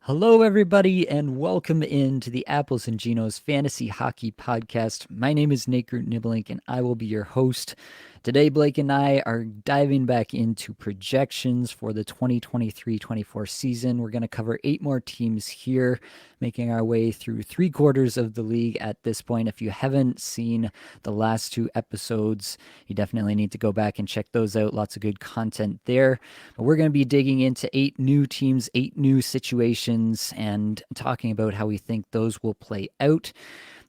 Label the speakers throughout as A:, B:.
A: Hello, everybody, and welcome into the Apples and Genos Fantasy Hockey Podcast. My name is Nate Groot-Niblink, and I will be your host. Today, Blake and I are diving back into projections for the 2023-24 season. We're going to cover 8 more teams here, making our way through 3/4 of the league at this point. If you haven't seen the last 2 episodes, you definitely need to go back and check those out. Lots of good content there. But we're going to be digging into 8 new teams, 8 new situations, and talking about how we think those will play out.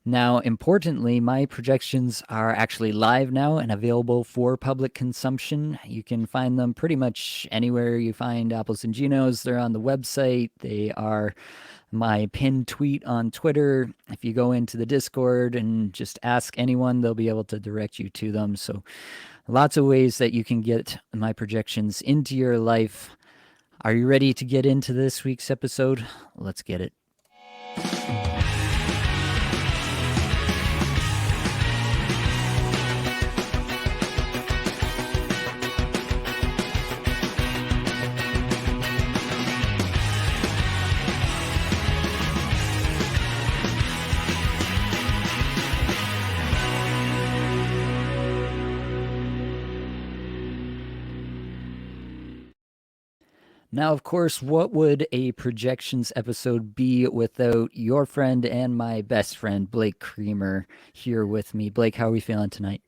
A: Now, importantly, my projections are actually live now and available for public consumption. You can find them pretty much anywhere you find Apples and Genos. They're on the website. They are my pinned tweet on Twitter. If you go into the Discord and just ask anyone, they'll be able to direct you to them. So lots of ways that you can get my projections into your life. Are you ready to get into this week's episode? Let's get it. Now, of course, what would a projections episode be without your friend and my best friend, Blake Creamer, here with me? Blake, how are we feeling tonight?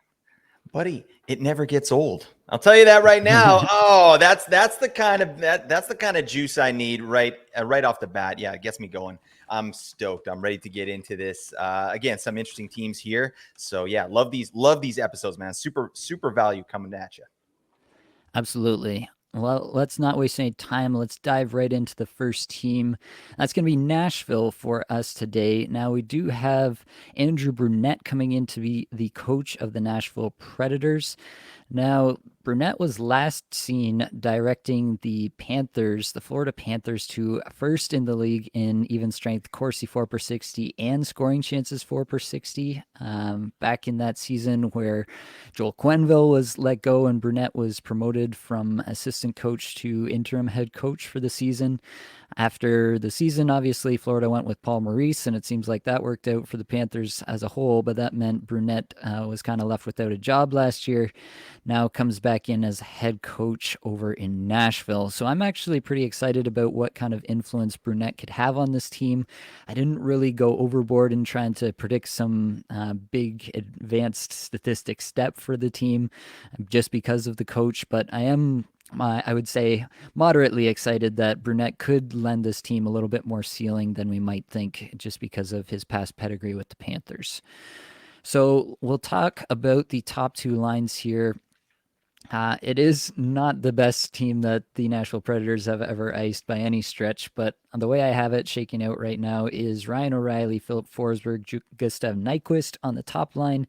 B: Buddy, it never gets old. I'll tell you that right now. Oh, that's the kind of juice I need right off the bat. Yeah, it gets me going. I'm stoked. I'm ready to get into this. Again, some interesting teams here. So yeah, love these episodes, man. Super value coming at you.
A: Absolutely. Well, let's not waste any time. Let's dive right into the first team. That's going to be Nashville for us today. Now, we do have Andrew Brunette coming in to be the coach of the Nashville Predators. Now, Brunette was last seen directing the Panthers, the Florida Panthers, to first in the league in even strength Corsi 4/60 and scoring chances 4/60 back in that season where Joel Quenneville was let go and Brunette was promoted from assistant coach to interim head coach for the season. After the season, obviously, Florida went with Paul Maurice, and it seems like that worked out for the Panthers as a whole, but that meant Brunette was kind of left without a job last year. Now comes back in as head coach over in Nashville. So I'm actually pretty excited about what kind of influence Brunette could have on this team. I didn't really go overboard in trying to predict some big advanced statistic step for the team just because of the coach, but I would say, moderately excited that Brunette could lend this team a little bit more ceiling than we might think just because of his past pedigree with the Panthers. So we'll talk about the top 2 lines here. It is not the best team that the Nashville Predators have ever iced by any stretch, but the way I have it shaking out right now is Ryan O'Reilly, Philip Forsberg, Gustav Nyquist on the top line,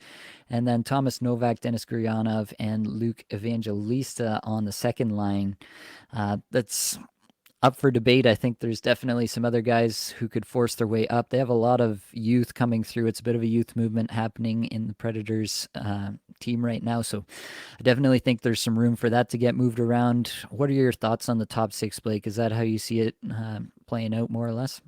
A: and then Thomas Novak, Denis Gurianov, and Luke Evangelista on the second line. That's up for debate. I think there's definitely some other guys who could force their way up. They have a lot of youth coming through. It's a bit of a youth movement happening in the Predators team right now. So I definitely think there's some room for that to get moved around. What are your thoughts on the top 6, Blake? Is that how you see it playing out more or less?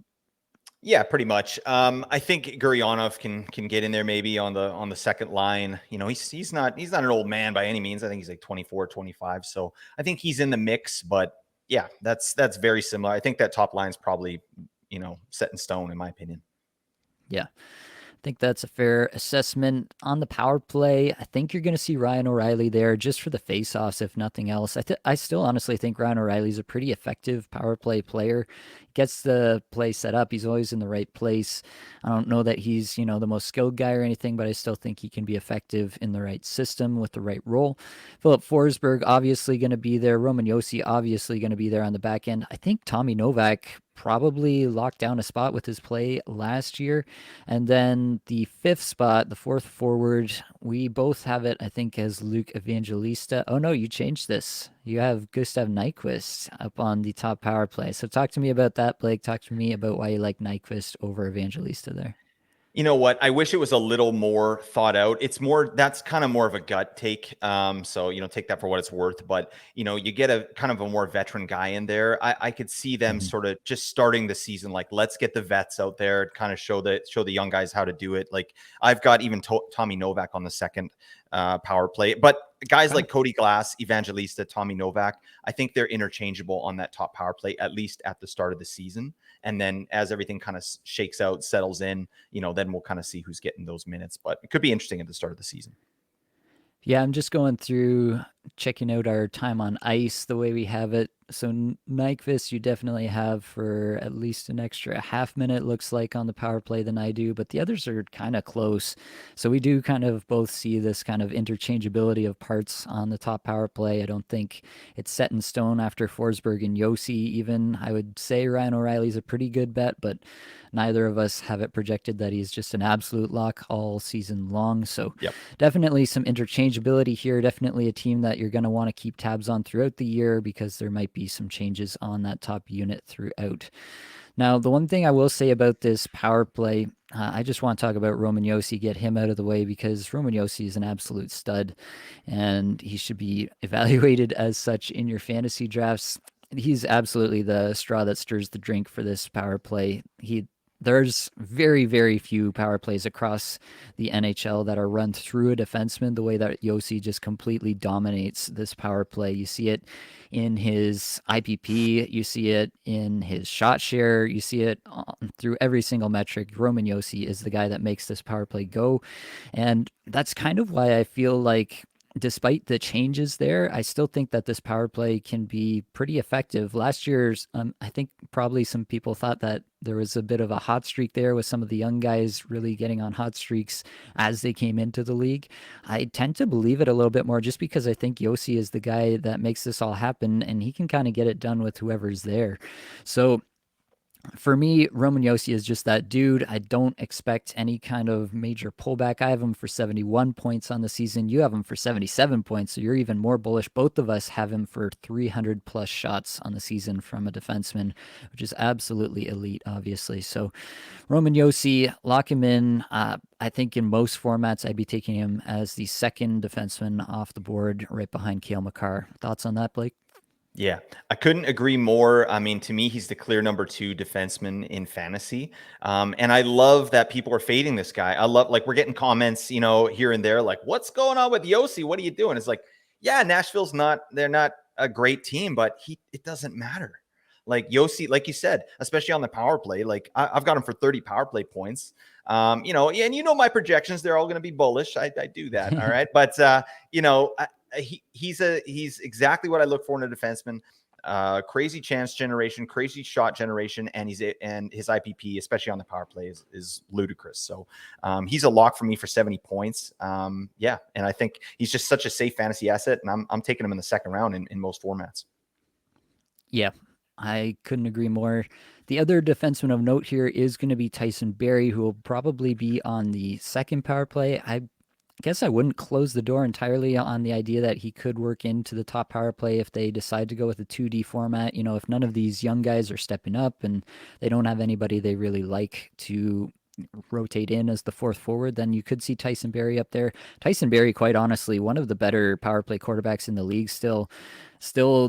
B: Yeah, pretty much. I think Gurionov can get in there maybe on the second line. You know, he's not an old man by any means. I think he's like 24, 25. So I think he's in the mix, but yeah, that's very similar. I think that top line's probably, set in stone in my opinion.
A: Yeah. I think that's a fair assessment. On the power play, I think you're going to see Ryan O'Reilly there just for the faceoffs, if nothing else. I still honestly think Ryan O'Reilly's a pretty effective power play player. Gets the play set up. He's always in the right place. I don't know that he's, the most skilled guy or anything, but I still think he can be effective in the right system with the right role. Philip Forsberg obviously going to be there. Roman Josi obviously going to be there on the back end. I think Tommy Novak probably locked down a spot with his play last year. And then the 5th spot, the 4th forward, we both have it, I think, as Luke Evangelista. Oh, no, you changed this. You have Gustav Nyquist up on the top power play. So talk to me about that, Blake. Talk to me about why you like Nyquist over Evangelista there.
B: You know what? I wish it was a little more thought out. It's more, that's kind of more of a gut take. So, take that for what it's worth. But, you get a kind of a more veteran guy in there. I could see them
A: Mhm.
B: sort of just starting the season. Like, let's get the vets out there, kind of show the young guys how to do it. Like, I've got even Tommy Novak on the second power play. But guys
A: Wow.
B: like Cody Glass, Evangelista, Tommy Novak, I think they're interchangeable on that top power play, at least at the start of the season. And then as everything kind of shakes out, settles in, then we'll kind of see who's getting those minutes. But it could be interesting at the start of the season.
A: Yeah, I'm just going through checking out our time on ice the way we have it. So Nyquist, you definitely have for at least an extra half minute, looks like, on the power play than I do, but the others are kind of close. So we do kind of both see this kind of interchangeability of parts on the top power play. I don't think it's set in stone after Forsberg and Yossi. Even I would say Ryan O'Reilly's a pretty good bet, but neither of us have it projected that he's just an absolute lock all season long. So
B: Yep.
A: definitely some interchangeability here. Definitely a team that you're going to want to keep tabs on throughout the year because there might be some changes on that top unit throughout. Now, the one thing I will say about this power play, I just want to talk about Roman Yossi, get him out of the way because Roman Yossi is an absolute stud and he should be evaluated as such in your fantasy drafts. He's absolutely the straw that stirs the drink for this power play. There's very, very few power plays across the NHL that are run through a defenseman the way that Yossi just completely dominates this power play. You see it in his IPP, you see it in his shot share, you see it through every single metric. Roman Yossi is the guy that makes this power play go. And that's kind of why I feel like despite the changes there, I still think that this power play can be pretty effective. Last year's, I think probably some people thought that there was a bit of a hot streak there with some of the young guys really getting on hot streaks as they came into the league. I tend to believe it a little bit more just because I think Yossi is the guy that makes this all happen and he can kind of get it done with whoever's there. So for me, Roman Yossi is just that dude. I don't expect any kind of major pullback. I have him for 71 points on the season. You have him for 77 points, so you're even more bullish. Both of us have him for 300 plus shots on the season from a defenseman, which is absolutely elite, obviously. So Roman Yossi, lock him in. I think in most formats, I'd be taking him as the second defenseman off the board, right behind Cale Makar. Thoughts on that, Blake?
B: Yeah, I couldn't agree more. I mean, to me, he's the clear number two defenseman in fantasy. And I love that people are fading this guy. I love, like, we're getting comments, here and there, like, what's going on with Yossi? What are you doing? It's like, yeah, they're not a great team, but it doesn't matter. Like Yossi, like you said, especially on the power play, like I've got him for 30 power play points. And my projections, they're all going to be bullish. I do that. All right. But, he's exactly what I look for in a defenseman. Crazy chance generation, crazy shot generation, and his IPP, especially on the power play, is ludicrous. So he's a lock for me for 70 points. Yeah, and I think he's just such a safe fantasy asset, and I'm taking him in the second round in most formats.
A: Yeah, I couldn't agree more. The other defenseman of note here is going to be Tyson Barrie, who will probably be on the second power play. I guess I wouldn't close the door entirely on the idea that he could work into the top power play if they decide to go with a 2D format. If none of these young guys are stepping up and they don't have anybody they really like to rotate in as the fourth forward, then you could see Tyson Barrie up there. Tyson Barrie, quite honestly, one of the better power play quarterbacks in the league still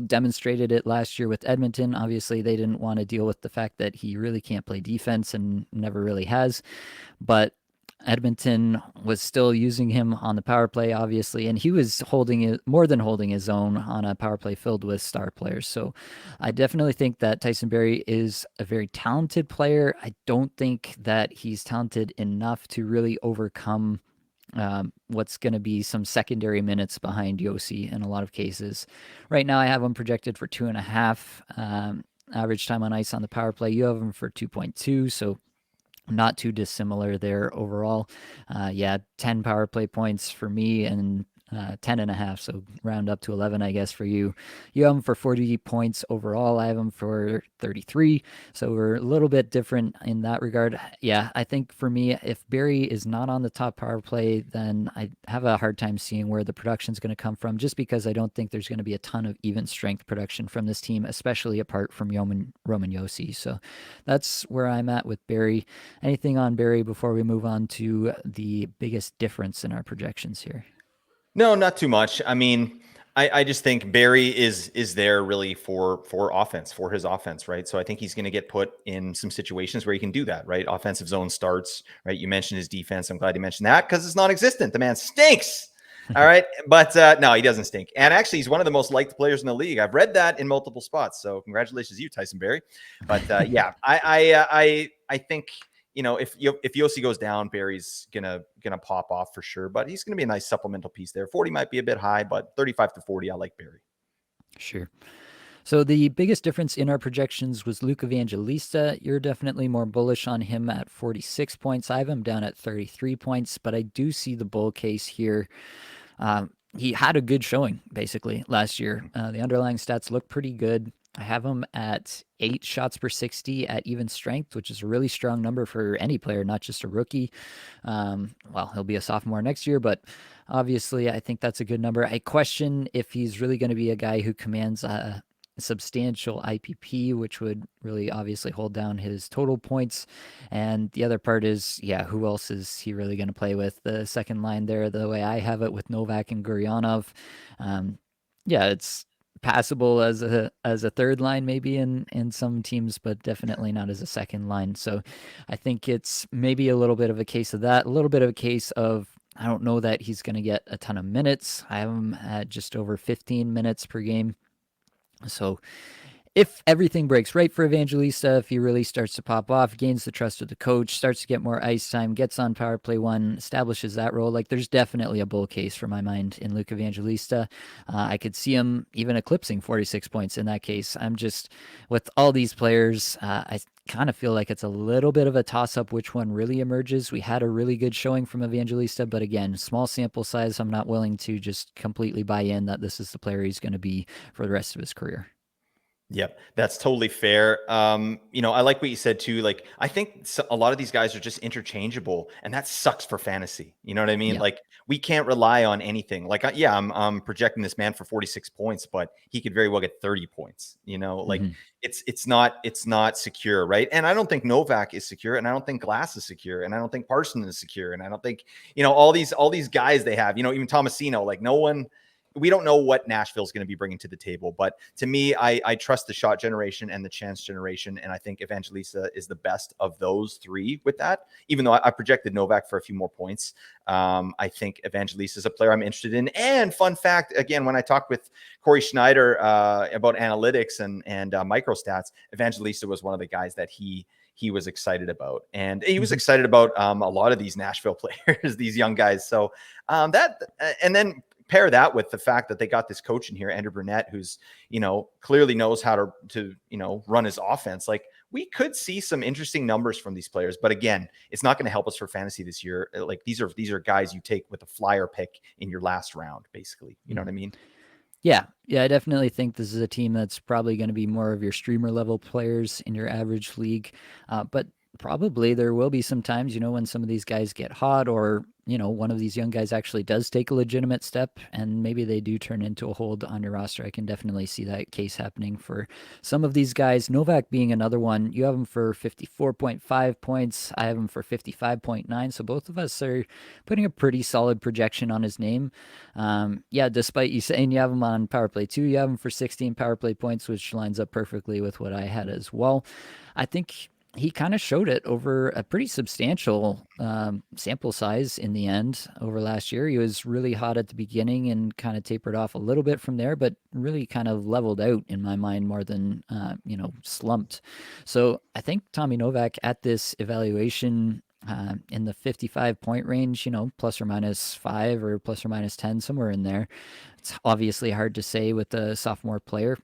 A: demonstrated it last year with Edmonton. Obviously, they didn't want to deal with the fact that he really can't play defense and never really has. But Edmonton was still using him on the power play, obviously, and he was holding it more than holding his own on a power play filled with star players. So I definitely think that Tyson Barrie is a very talented player. I don't think that he's talented enough to really overcome what's going to be some secondary minutes behind Yossi in a lot of cases. Right now, I have him projected for 2.5 average time on ice on the power play. You have him for 2.2, so not too dissimilar there overall. Yeah, 10 power play points for me and 10.5, so round up to 11, I guess, for you. You have him for 40 points overall. I have him for 33, so we're a little bit different in that regard. Yeah, I think for me, if Barry is not on the top power play, then I have a hard time seeing where the production's going to come from, just because I don't think there's going to be a ton of even strength production from this team, especially apart from Roman Yossi. So that's where I'm at with Barry. Anything on Barry before we move on to the biggest difference in our projections here?
B: No, not too much. I mean, I just think Barry is there really for offense, for his offense, right? So I think he's going to get put in some situations where he can do that, right? Offensive zone starts, right? You mentioned his defense. I'm glad you mentioned that because it's non-existent. The man stinks. All right, but no, he doesn't stink. And actually, he's one of the most liked players in the league. I've read that in multiple spots. So congratulations, to you, Tyson Barry. But yeah, I think, if Yossi goes down, Barry's gonna pop off for sure. But he's gonna be a nice supplemental piece there. 40 might be a bit high, but 35 to 40, I like Barry.
A: Sure. So the biggest difference in our projections was Luke Evangelista. You're definitely more bullish on him at 46 points. I have him down at 33 points, but I do see the bull case here. He had a good showing, basically, last year. The underlying stats look pretty good. I have him at 8 shots per 60 at even strength, which is a really strong number for any player, not just a rookie. Well, he'll be a sophomore next year, but obviously I think that's a good number. I question if he's really going to be a guy who commands a substantial IPP, which would really obviously hold down his total points. And the other part is, yeah, who else is he really going to play with? The second line there, the way I have it with Novak and Guryanov, yeah, it's passable as a third line maybe in some teams, but definitely not as a second line. So I think it's maybe a little bit of a case of that, a little bit of a case of, I don't know that he's going to get a ton of minutes. I have him at just over 15 minutes per game. So if everything breaks right for Evangelista, if he really starts to pop off, gains the trust of the coach, starts to get more ice time, gets on power play one, establishes that role, like there's definitely a bull case for my mind in Luke Evangelista. I could see him even eclipsing 46 points in that case. I'm just, with all these players, I kind of feel like it's a little bit of a toss-up which one really emerges. We had a really good showing from Evangelista, but again, small sample size. I'm not willing to just completely buy in that this is the player he's going to be for the rest of his career.
B: Yep, that's totally fair. I like what you said too. Like, I think a lot of these guys are just interchangeable, and that sucks for fantasy. You know what I mean?
A: Yeah.
B: Like, we can't rely on anything. Like, yeah, I'm projecting this man for 46 points, but he could very well get 30 points. Like it's not secure, right? And I don't think Novak is secure, and I don't think Glass is secure, and I don't think Parson is secure, and I don't think all these guys they have. Even Tomasino, like no one. We don't know what Nashville's going to be bringing to the table, but to me, I trust the shot generation and the chance generation, and I think Evangelista is the best of those three with that. Even though I projected Novak for a few more points, I think Evangelista is a player I'm interested in. And fun fact, again, when I talked with Corey Schneider about analytics and microstats, Evangelista was one of the guys that he was excited about. And he was excited about a lot of these Nashville players, these young guys. So and then pair that with the fact that they got this coach in here, Andrew Burnett, who's, clearly knows how to run his offense. Like, we could see some interesting numbers from these players, but again, it's not going to help us for fantasy this year. Like, these are guys you take with a flyer pick in your last round, basically. You know what I mean?
A: Yeah, I definitely think this is a team that's probably going to be more of your streamer level players in your average league. But probably there will be some times, when some of these guys get hot, or, one of these young guys actually does take a legitimate step and maybe they do turn into a hold on your roster. I can definitely see that case happening for some of these guys. Novak being another one. You have him for 54.5 points. I have him for 55.9. So both of us are putting a pretty solid projection on his name. Yeah, despite you saying you have him on power play 2, you have him for 16 power play points, which lines up perfectly with what I had as well. I think he kind of showed it over a pretty substantial sample size in the end over last year. He was really hot at the beginning and kind of tapered off a little bit from there, but really kind of leveled out in my mind more than, slumped. So I think Tommy Novak at this evaluation in the 55 point range, plus or minus 5 or plus or minus 10, somewhere in there. It's obviously hard to say with a sophomore player.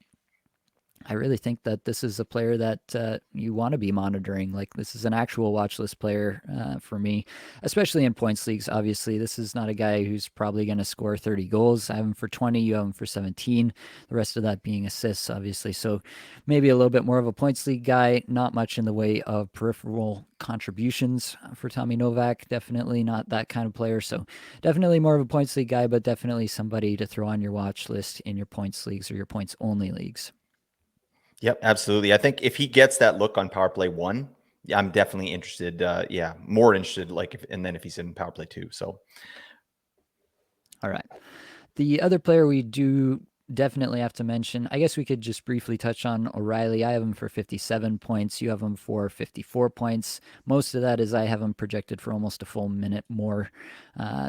A: I really think that this is a player that you want to be monitoring. Like, this is an actual watch list player for me, especially in points leagues. Obviously, this is not a guy who's probably going to score 30 goals. I have him for 20, you have him for 17. The rest of that being assists, obviously. So maybe a little bit more of a points league guy, not much in the way of peripheral contributions for Tommy Novak. Definitely not that kind of player. So definitely more of a points league guy, but definitely somebody to throw on your watch list in your points leagues or your points only leagues.
B: Yep, absolutely. I think if he gets that look on power play 1, yeah, I'm definitely interested. Yeah, more interested. Like, and then if he's in power play 2, so
A: All right. The other player we do definitely have to mention, I guess we could just briefly touch on O'Reilly. I have him for 57 points. You have him for 54 points. Most of that is I have him projected for almost a full minute more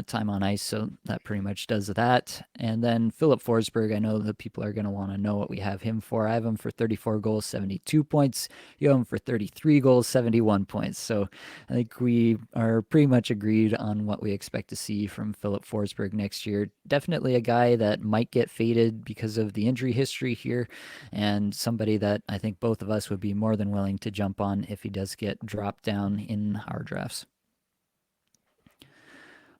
A: time on ice. So that pretty much does that. And then Philip Forsberg, I know that people are going to want to know what we have him for. I have him for 34 goals, 72 points. You have him for 33 goals, 71 points. So I think we are pretty much agreed on what we expect to see from Philip Forsberg next year. Definitely a guy that might get faded because of the injury history here, and somebody that I think both of us would be more than willing to jump on if he does get dropped down in our drafts.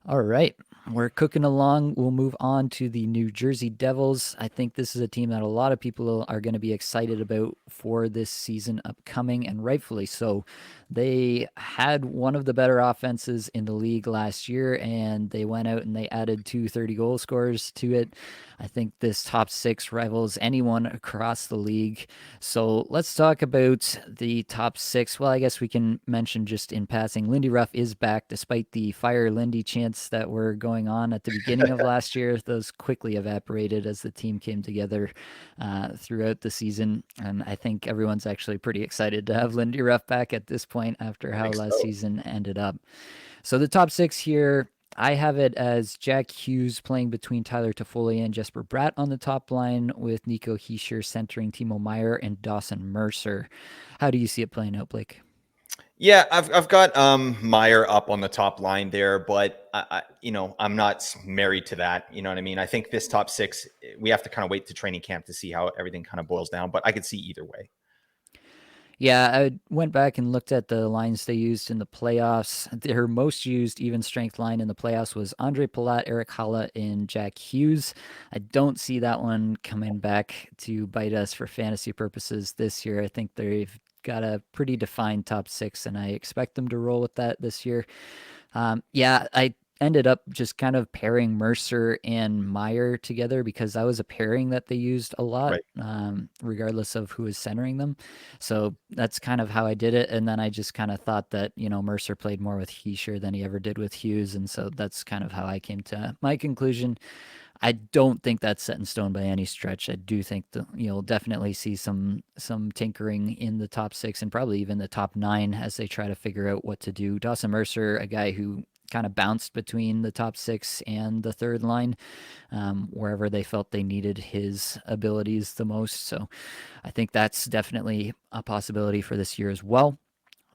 A: All right, we're cooking along. We'll move on to the New Jersey Devils. I think this is a team that a lot of people are going to be excited about for this season upcoming, and rightfully so. They had one of the better offenses in the league last year, and they went out and they added two 30-goal scorers to it. I think this top six rivals anyone across the league. So let's talk about the top six. Well, I guess we can mention just in passing, Lindy Ruff is back despite the fire Lindy chants that were going on at the beginning of last year. Those quickly evaporated as the team came together throughout the season. And I think everyone's actually pretty excited to have Lindy Ruff back at this point after
B: I
A: how
B: think
A: last
B: so.
A: season ended up. So the top six here, I have it as Jack Hughes playing between Tyler Toffoli and Jesper Bratt on the top line, with Nico Hischier centering Timo Meyer and Dawson Mercer. How do you see it playing out, Blake?
B: Yeah, I've got Meyer up on the top line there, but I'm not married to that. You know what I mean? I think this top 6, we have to kind of wait to training camp to see how everything kind of boils down, but I could see either way.
A: Yeah, I went back and looked at the lines they used in the playoffs. Their most used even strength line in the playoffs was Andre Palat, Eric Haula, and Jack Hughes. I don't see that one coming back to bite us for fantasy purposes this year. I think they've got a pretty defined top six, and I expect them to roll with that this year. Yeah, I ended up just kind of pairing Mercer and Meyer together because that was a pairing that they used a lot,
B: Right.
A: regardless of who was centering them. So that's kind of how I did it. And then I just kind of thought that, Mercer played more with Hischier than he ever did with Hughes. And so that's kind of how I came to my conclusion. I don't think that's set in stone by any stretch. I do think that you'll definitely see some tinkering in the top six and probably even the top nine as they try to figure out what to do. Dawson Mercer, a guy who kind of bounced between the top six and the third line, wherever they felt they needed his abilities the most. So I think that's definitely a possibility for this year as well.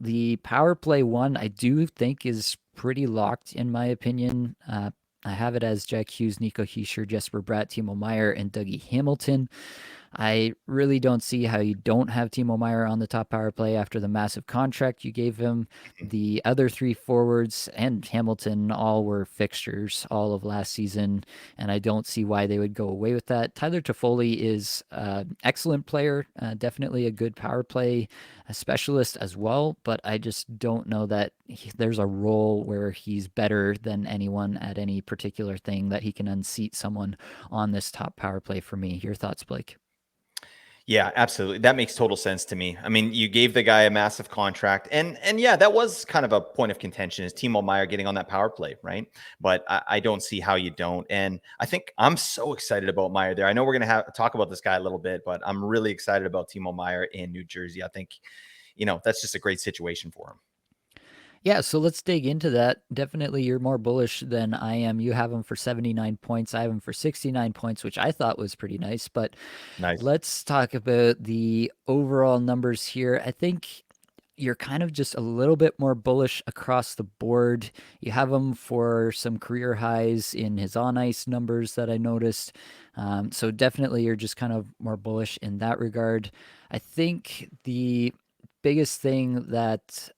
A: The power play one, I do think is pretty locked in my opinion. I have it as Jack Hughes, Nico Hischier, Jesper Bratt, Timo Meyer, and Dougie Hamilton. I really don't see how you don't have Timo Meyer on the top power play after the massive contract you gave him. The other three forwards and Hamilton all were fixtures all of last season, and I don't see why they would go away with that. Tyler Toffoli is an excellent player, definitely a good power play specialist as well, but I just don't know that there's a role where he's better than anyone at any particular thing that he can unseat someone on this top power play for me. Your thoughts, Blake?
B: Yeah, absolutely. That makes total sense to me. I mean, you gave the guy a massive contract, and yeah, that was kind of a point of contention is Timo Meyer getting on that power play, right? But I don't see how you don't. And I think I'm so excited about Meyer there. I know we're gonna have talk about this guy a little bit, but I'm really excited about Timo Meyer in New Jersey. I think, that's just a great situation for him.
A: Yeah, so let's dig into that. Definitely, you're more bullish than I am. You have him for 79 points. I have him for 69 points, which I thought was pretty nice. But
B: Nice.
A: let's talk about the overall numbers here. I think you're kind of just a little bit more bullish across the board. You have him for some career highs in his on ice numbers that I noticed. So definitely you're just kind of more bullish in that regard. I think the biggest thing that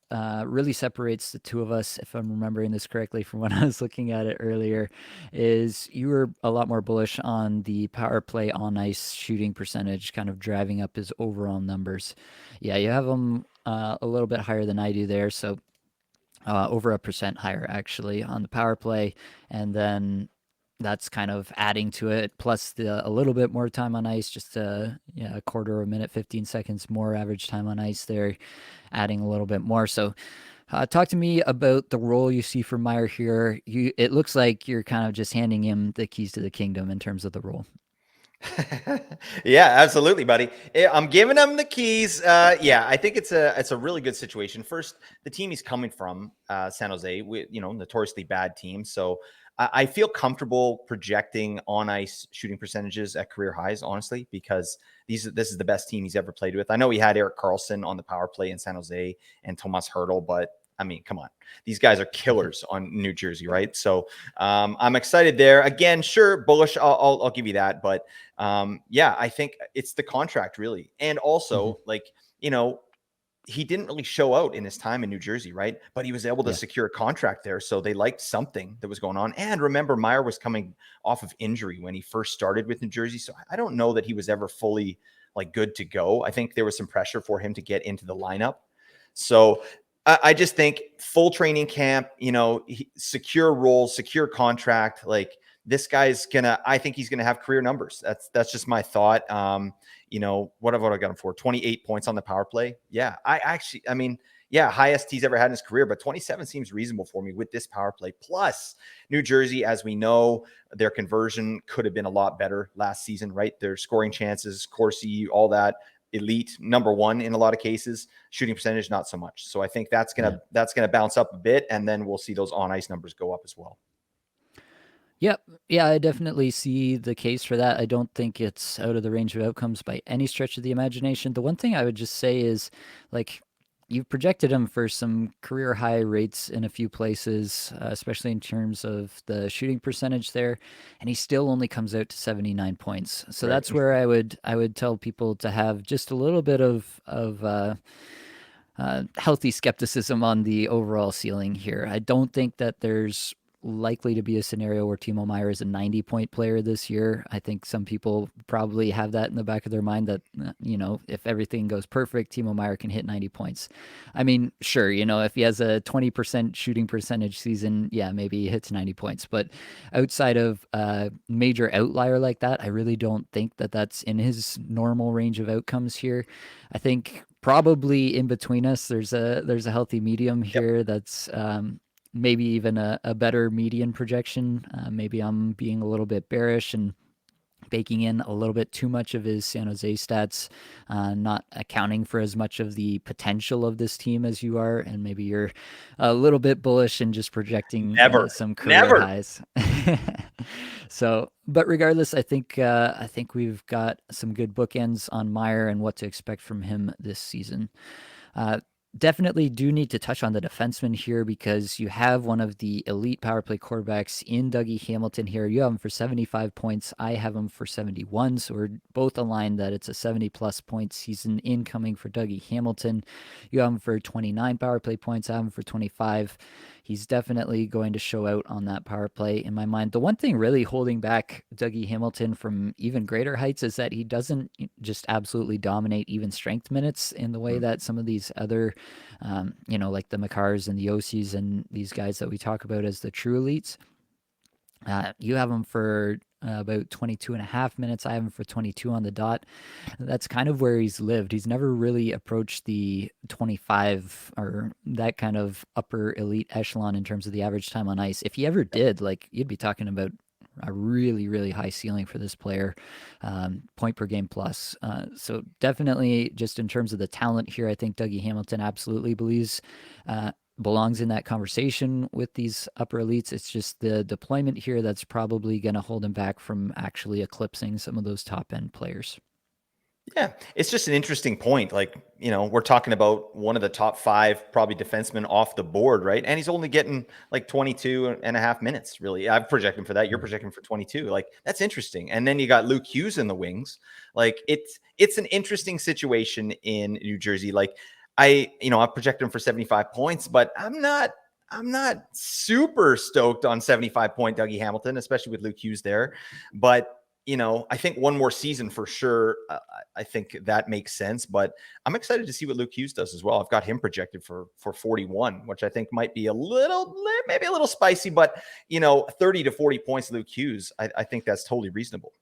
A: really separates the two of us, if I'm remembering this correctly from when I was looking at it earlier, is you were a lot more bullish on the power play on ice shooting percentage, kind of driving up his overall numbers. Yeah, you have him a little bit higher than I do there, so over 1% higher actually on the power play, and then that's kind of adding to it. Plus a little bit more time on ice, just a quarter of a minute, 15 seconds more average time on ice there, adding a little bit more. So talk to me about the role you see for Meyer here. It looks like you're kind of just handing him the keys to the kingdom in terms of the role.
B: Yeah, absolutely, buddy. I'm giving him the keys. Yeah, I think it's a really good situation. First, the team he's coming from, San Jose, notoriously bad team. So I feel comfortable projecting on ice shooting percentages at career highs, honestly, because this is the best team he's ever played with. I know he had Erik Karlsson on the power play in San Jose and Tomas Hertl, but I mean, come on, these guys are killers on New Jersey, right? So I'm excited there. Again, sure, bullish. I'll give you that, but yeah, I think it's the contract really, and also he didn't really show out in his time in New Jersey, right? But he was able to
A: Yeah.
B: secure a contract there, so they liked something that was going on. And remember, Meyer was coming off of injury when he first started with New Jersey, so I don't know that he was ever fully good to go. I think there was some pressure for him to get into the lineup. So I just think full training camp, secure role, secure contract. Like this guy's I think he's gonna have career numbers. That's just my thought. What have I got him for? 28 points on the power play. Yeah, yeah, highest he's ever had in his career, but 27 seems reasonable for me with this power play. Plus, New Jersey, as we know, their conversion could have been a lot better last season, right? Their scoring chances, Corsi, all that, elite, number one in a lot of cases. Shooting percentage, not so much. So I think that's gonna bounce up a bit, and then we'll see those on ice numbers go up as well.
A: Yep. Yeah, I definitely see the case for that. I don't think it's out of the range of outcomes by any stretch of the imagination. The one thing I would just say is, like, you've projected him for some career high rates in a few places, especially in terms of the shooting percentage there, and he still only comes out to 79 points. So
B: Right.
A: that's where I would tell people to have just a little bit of healthy skepticism on the overall ceiling here. I don't think that there's likely to be a scenario where Timo Meyer is a 90-point player this year. I think some people probably have that in the back of their mind that, if everything goes perfect, Timo Meyer can hit 90 points. I mean, sure, if he has a 20% shooting percentage season, yeah, maybe he hits 90 points. But outside of a major outlier like that, I really don't think that that's in his normal range of outcomes here. I think probably in between us, there's a healthy medium
B: Yep.
A: here that's maybe even a better median projection. Maybe I'm being a little bit bearish and baking in a little bit too much of his San Jose stats, not accounting for as much of the potential of this team as you are, and maybe you're a little bit bullish and just projecting
B: Never,
A: some career
B: never.
A: highs. So, but regardless, I think we've got some good bookends on Meyer and what to expect from him this season. Uh, Definitely do need to touch on the defenseman here because you have one of the elite power play quarterbacks in Dougie Hamilton here. You have him for 75 points. I have him for 71. So we're both aligned that it's a 70 plus point season incoming for Dougie Hamilton. You have him for 29 power play points. I have him for 25. He's definitely going to show out on that power play in my mind. The one thing really holding back Dougie Hamilton from even greater heights is that he doesn't just absolutely dominate even strength minutes in the way that some of these other, like the Makars and the Yosis and these guys that we talk about as the true elites. You have him for about 22 and a half minutes. I have him for 22 on the dot. That's kind of where he's lived. He's never really approached the 25 or that kind of upper elite echelon in terms of the average time on ice. If he ever did, like, you'd be talking about a really, really high ceiling for this player, point per game plus. So definitely just in terms of the talent here, I think Dougie Hamilton absolutely belongs in that conversation with these upper elites. It's just the deployment here that's probably going to hold him back from actually eclipsing some of those top end players.
B: Yeah, it's just an interesting point. Like, we're talking about one of the top 5 probably defensemen off the board, right? And he's only getting like 22 and a half minutes, really. I'm projecting for that. You're projecting for 22. Like, that's interesting. And then you got Luke Hughes in the wings. Like, it's an interesting situation in New Jersey. Like, I'm projecting him for 75 points, but I'm not super stoked on 75-point Dougie Hamilton, especially with Luke Hughes there. But I think one more season for sure. I think that makes sense, but I'm excited to see what Luke Hughes does as well. I've got him projected for 41, which I think might be maybe a little spicy, but 30 to 40 points, Luke Hughes. I think that's totally reasonable.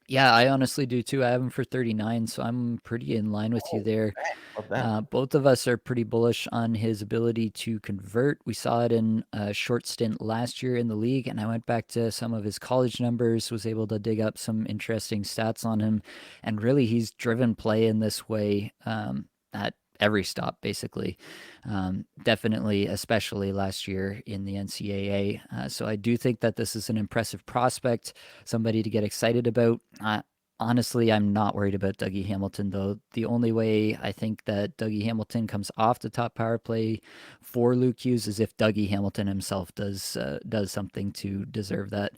A: Yeah, I honestly do too. I have him for 39, so I'm pretty in line with you there.
B: Love that.
A: Both of us are pretty bullish on his ability to convert. We saw it in a short stint last year in the league, and I went back to some of his college numbers, was able to dig up some interesting stats on him, and really he's driven play in this way at every stop, basically. Definitely, especially last year in the NCAA. So I do think that this is an impressive prospect, somebody to get excited about. Honestly, I'm not worried about Dougie Hamilton, though. The only way I think that Dougie Hamilton comes off the top power play for Luke Hughes is if Dougie Hamilton himself does something to deserve that.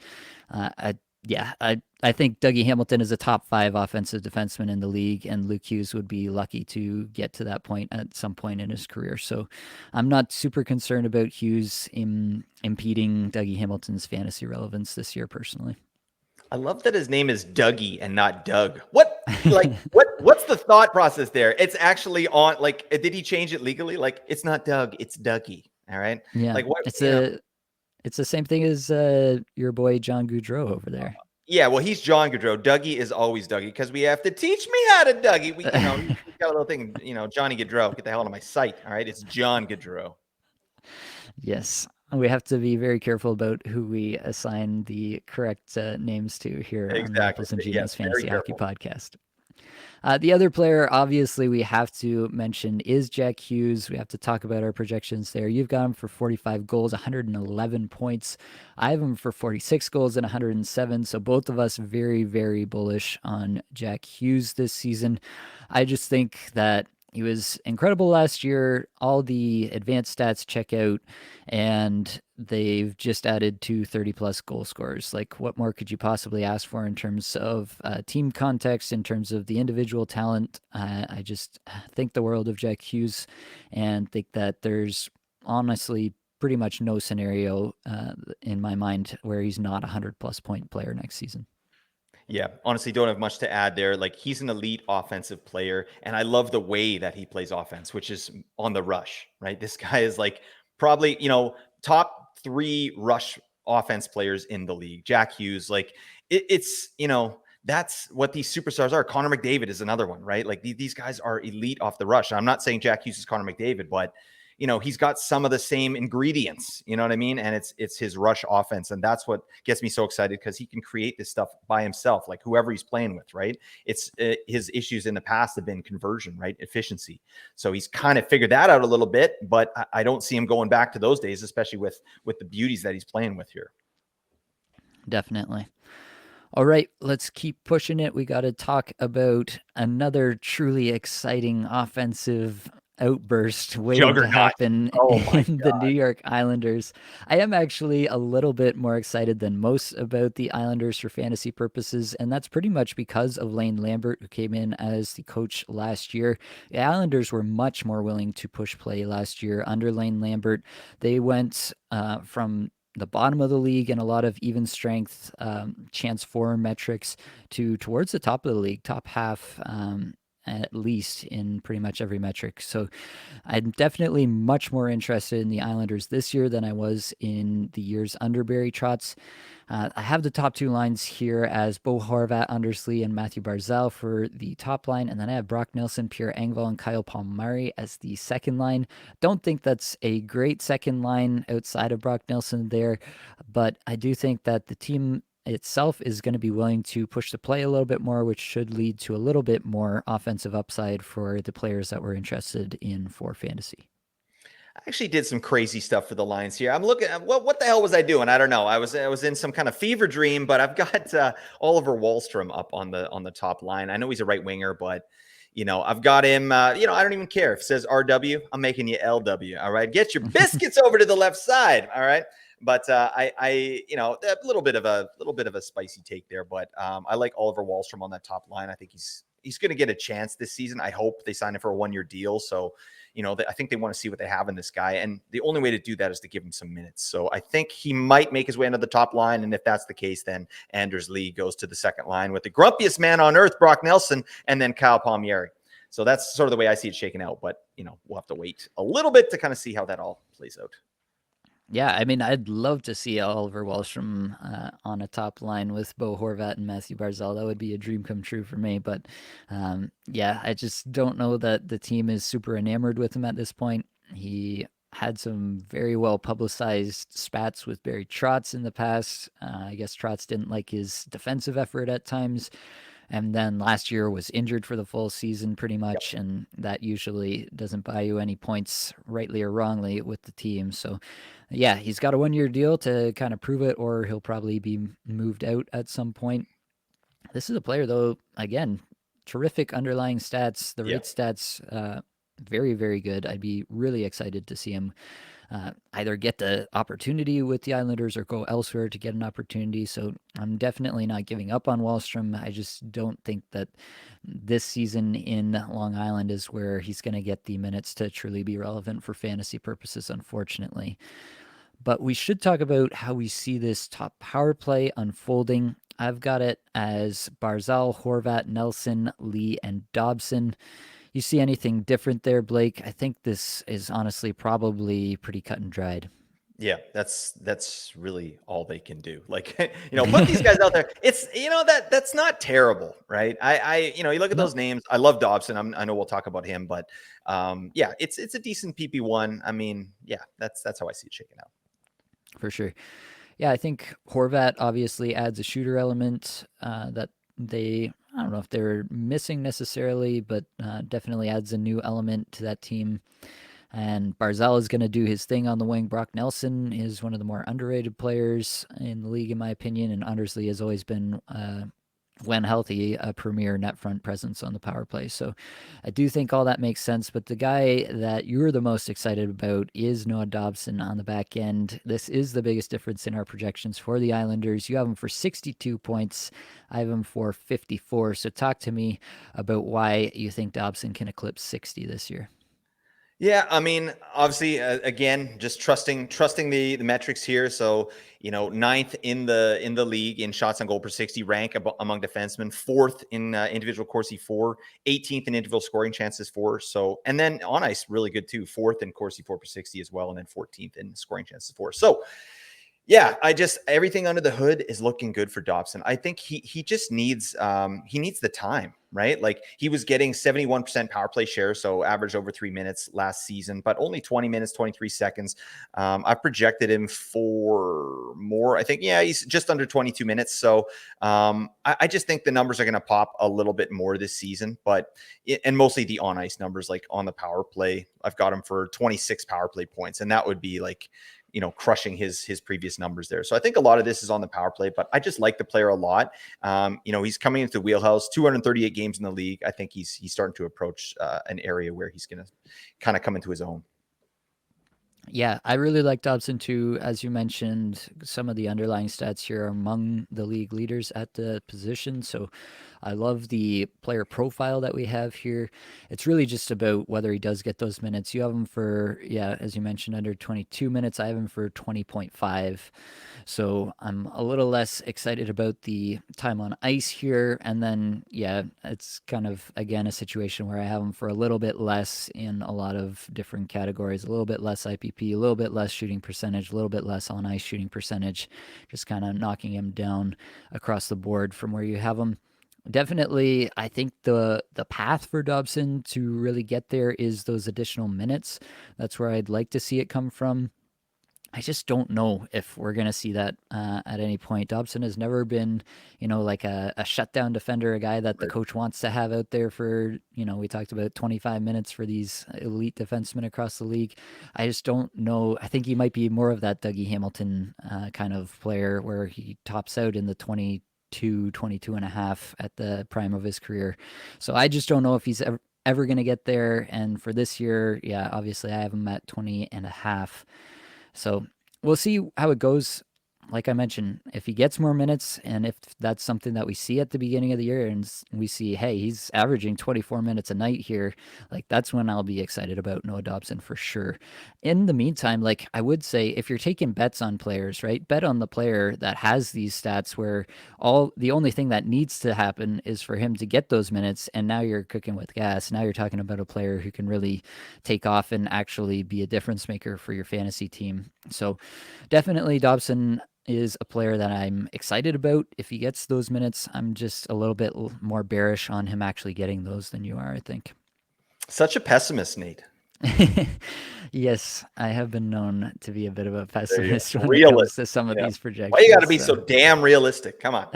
A: I yeah, I think Dougie Hamilton is a top 5 offensive defenseman in the league, and Luke Hughes would be lucky to get to that point at some point in his career. So I'm not super concerned about Hughes impeding Dougie Hamilton's fantasy relevance this year, personally.
B: I love that his name is Dougie and not Doug. What's the thought process there? It's actually on, like, did he change it legally? Like, it's not Doug, it's Dougie. All right.
A: Yeah,
B: Like, what,
A: it's the same thing as your boy John Goudreau over there.
B: Yeah, well, he's John Gaudreau. Dougie is always Dougie because we have to teach me how to Dougie. He's got a little thing, Johnny Gaudreau. Get the hell out of my sight. All right. It's John Gaudreau.
A: Yes, we have to be very careful about who we assign the correct names to here on the
B: Exactly.
A: Apples and
B: Yes,
A: Genius
B: very
A: Fantasy Hockey
B: careful.
A: Podcast. The other player, obviously, we have to mention is Jack Hughes. We have to talk about our projections there. You've got him for 45 goals, 111 points. I have him for 46 goals and 107. So both of us very, very bullish on Jack Hughes this season. I just think that he was incredible last year. All the advanced stats check out, and they've just added 2 30-plus goal scorers. Like, what more could you possibly ask for in terms of team context, in terms of the individual talent? I just think the world of Jack Hughes and think that there's honestly pretty much no scenario in my mind where he's not a 100-plus point player next season.
B: Yeah, honestly, don't have much to add there. Like, he's an elite offensive player, and I love the way that he plays offense, which is on the rush, right? This guy is like probably, top 3 rush offense players in the league. Jack Hughes, like it's, that's what these superstars are. Connor McDavid is another one, right? Like these guys are elite off the rush. I'm not saying Jack Hughes is Connor McDavid, but he's got some of the same ingredients, you know what I mean? And it's his rush offense. And that's what gets me so excited because he can create this stuff by himself, like whoever he's playing with, right? It's his issues in the past have been conversion, right? Efficiency. So he's kind of figured that out a little bit, but I don't see him going back to those days, especially with the beauties that he's playing with here.
A: Definitely. All right, let's keep pushing it. We got to talk about another truly exciting offensive outburst waiting to happen in the New York Islanders. I am actually a little bit more excited than most about the Islanders for fantasy purposes, and that's pretty much because of Lane Lambert, who came in as the coach last year. The Islanders were much more willing to push play last year under Lane Lambert. They went from the bottom of the league in a lot of even strength chance for metrics to towards the top of the league, top half at least in pretty much every metric. So I'm definitely much more interested in the Islanders this year than I was in the years under Barry Trotz. I have the top 2 lines here as Bo Horvat, Anders Lee, and Matthew Barzal for the top line. And then I have Brock Nelson, Pierre Engvall, and Kyle Palmieri as the second line. Don't think that's a great second line outside of Brock Nelson there, but I do think that the team itself is going to be willing to push the play a little bit more, which should lead to a little bit more offensive upside for the players that we're interested in for fantasy.
B: I actually did some crazy stuff for the Lions here. I'm looking at what the hell was I doing? I don't know. I was in some kind of fever dream, but I've got Oliver Wahlstrom up on the top line. I know he's a right winger, but I've got him. I don't even care if it says RW. I'm making you LW. All right, get your biscuits over to the left side. All right. But a little bit of a spicy take there. But I like Oliver Wahlstrom on that top line. I think he's going to get a chance this season. I hope they sign him for a 1-year deal. So, I think they want to see what they have in this guy. And the only way to do that is to give him some minutes. So I think he might make his way into the top line. And if that's the case, then Anders Lee goes to the second line with the grumpiest man on earth, Brock Nelson, and then Kyle Palmieri. So that's sort of the way I see it shaking out. But, we'll have to wait a little bit to kind of see how that all plays out.
A: Yeah, I mean, I'd love to see Oliver Wahlstrom on a top line with Bo Horvat and Matthew Barzal. That would be a dream come true for me. But yeah, I just don't know that the team is super enamored with him at this point. He had some very well publicized spats with Barry Trotz in the past. I guess Trotz didn't like his defensive effort at times. And then last year was injured for the full season pretty much, and that usually doesn't buy you any points, rightly or wrongly, with the team. So, yeah, he's got a 1-year deal to kind of prove it, or he'll probably be moved out at some point. This is a player, though, again, terrific underlying stats. The rate stats, very, very good. I'd be really excited to see him either get the opportunity with the Islanders or go elsewhere to get an opportunity. So I'm definitely not giving up on Wahlstrom. I just don't think that this season in Long Island is where he's going to get the minutes to truly be relevant for fantasy purposes, unfortunately. But we should talk about how we see this top power play unfolding. I've got it as Barzal, Horvat, Nelson, Lee, and Dobson. You see anything different there, Blake? I think this is honestly probably pretty cut and dried.
B: Yeah, that's really all they can do. Like, put these guys out there. It's that's not terrible, right? You look at those names. I love Dobson. I know we'll talk about him, but yeah, it's a decent PP1. I mean, yeah, that's how I see it shaking out.
A: For sure. Yeah, I think Horvat obviously adds a shooter element that I don't know if they're missing necessarily, but definitely adds a new element to that team. And Barzal is going to do his thing on the wing. Brock Nelson is one of the more underrated players in the league, in my opinion. And Anders Lee has always been, when healthy, a premier net front presence on the power play. So I do think all that makes sense. But the guy that you're the most excited about is Noah Dobson on the back end. This is the biggest difference in our projections for the Islanders. You have him for 62 points. I have him for 54. So talk to me about why you think Dobson can eclipse 60 this year.
B: Yeah, I mean, obviously, again, just trusting the metrics here. So, ninth in the league in shots on goal per 60 rank among defensemen, fourth in individual Corsi for, 18th in individual scoring chances for. So, and then on ice, really good too, fourth in Corsi for per 60 as well, and then 14th in scoring chances for. So, yeah, everything under the hood is looking good for Dobson. I think he just needs the time, right? Like, he was getting 71% power play share, so average over 3 minutes last season, but only 20 minutes, 23 seconds. I've projected him for more. I think, yeah, he's just under 22 minutes. So I just think the numbers are going to pop a little bit more this season, and mostly the on ice numbers, like on the power play. I've got him for 26 power play points, and that would be like, crushing his previous numbers there. So I think a lot of this is on the power play, but I just like the player a lot. He's coming into the wheelhouse, 238 games in the league. I think he's starting to approach an area where he's going to kind of come into his own.
A: Yeah, I really like Dobson too. As you mentioned, some of the underlying stats here are among the league leaders at the position. So I love the player profile that we have here. It's really just about whether he does get those minutes. You have him for, yeah, as you mentioned, under 22 minutes. I have him for 20.5. So I'm a little less excited about the time on ice here. And then, yeah, it's kind of, again, a situation where I have him for a little bit less in a lot of different categories, a little bit less IPP, a little bit less shooting percentage, a little bit less on ice shooting percentage, just kind of knocking him down across the board from where you have him. Definitely, I think the path for Dobson to really get there is those additional minutes. That's where I'd like to see it come from. I just don't know if we're going to see that at any point. Dobson has never been, like a shutdown defender, a guy that the
B: Right.
A: coach wants to have out there for, we talked about 25 minutes for these elite defensemen across the league. I just don't know. I think he might be more of that Dougie Hamilton kind of player where he tops out in the 22 and a half at the prime of his career. So I just don't know if he's ever going to get there. And for this year, yeah, obviously I have him at 20 and a half. So we'll see how it goes. Like I mentioned, if he gets more minutes and if that's something that we see at the beginning of the year and we see, hey, he's averaging 24 minutes a night here, like that's when I'll be excited about Noah Dobson for sure. In the meantime, like I would say, if you're taking bets on players, right, bet on the player that has these stats where the only thing that needs to happen is for him to get those minutes. And now you're cooking with gas. Now you're talking about a player who can really take off and actually be a difference maker for your fantasy team. So definitely Dobson is a player that I'm excited about. If he gets those minutes, I'm just a little bit more bearish on him actually getting those than you are, I think.
B: Such a pessimist, Nate.
A: Yes, I have been known to be a bit of a pessimist when it comes
B: Realist.
A: to some of
B: Yeah.
A: these projections.
B: Why you got to be so damn realistic? Come on.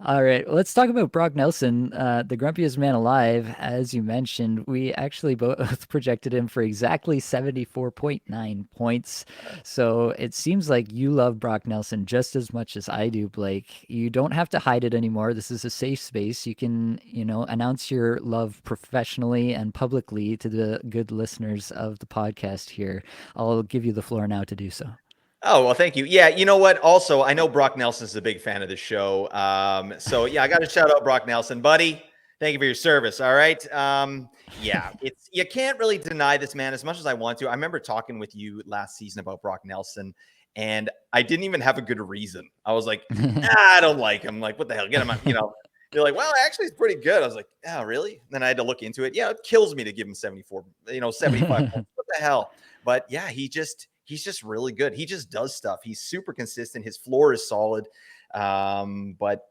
A: All right, let's talk about Brock Nelson, the grumpiest man alive. As you mentioned, we actually both projected him for exactly 74.9 points. So it seems like you love Brock Nelson just as much as I do, Blake. You don't have to hide it anymore. This is a safe space. You can, announce your love professionally and publicly to the good listeners of the podcast here. I'll give you the floor now to do so.
B: Oh, well, thank you. Yeah, you know what? Also, I know Brock Nelson's a big fan of the show. So yeah, I got to shout out Brock Nelson, buddy. Thank you for your service. All right. Yeah, it's you can't really deny this man as much as I want to. I remember talking with you last season about Brock Nelson, and I didn't even have a good reason. I was like, I don't like him. Like, what the hell? Get him. You're like, well, actually, he's pretty good. I was like, oh, really? And then I had to look into it. Yeah, it kills me to give him 74, 75 points. What the hell? But yeah, he's just really good. He just does stuff. He's super consistent. His floor is solid. But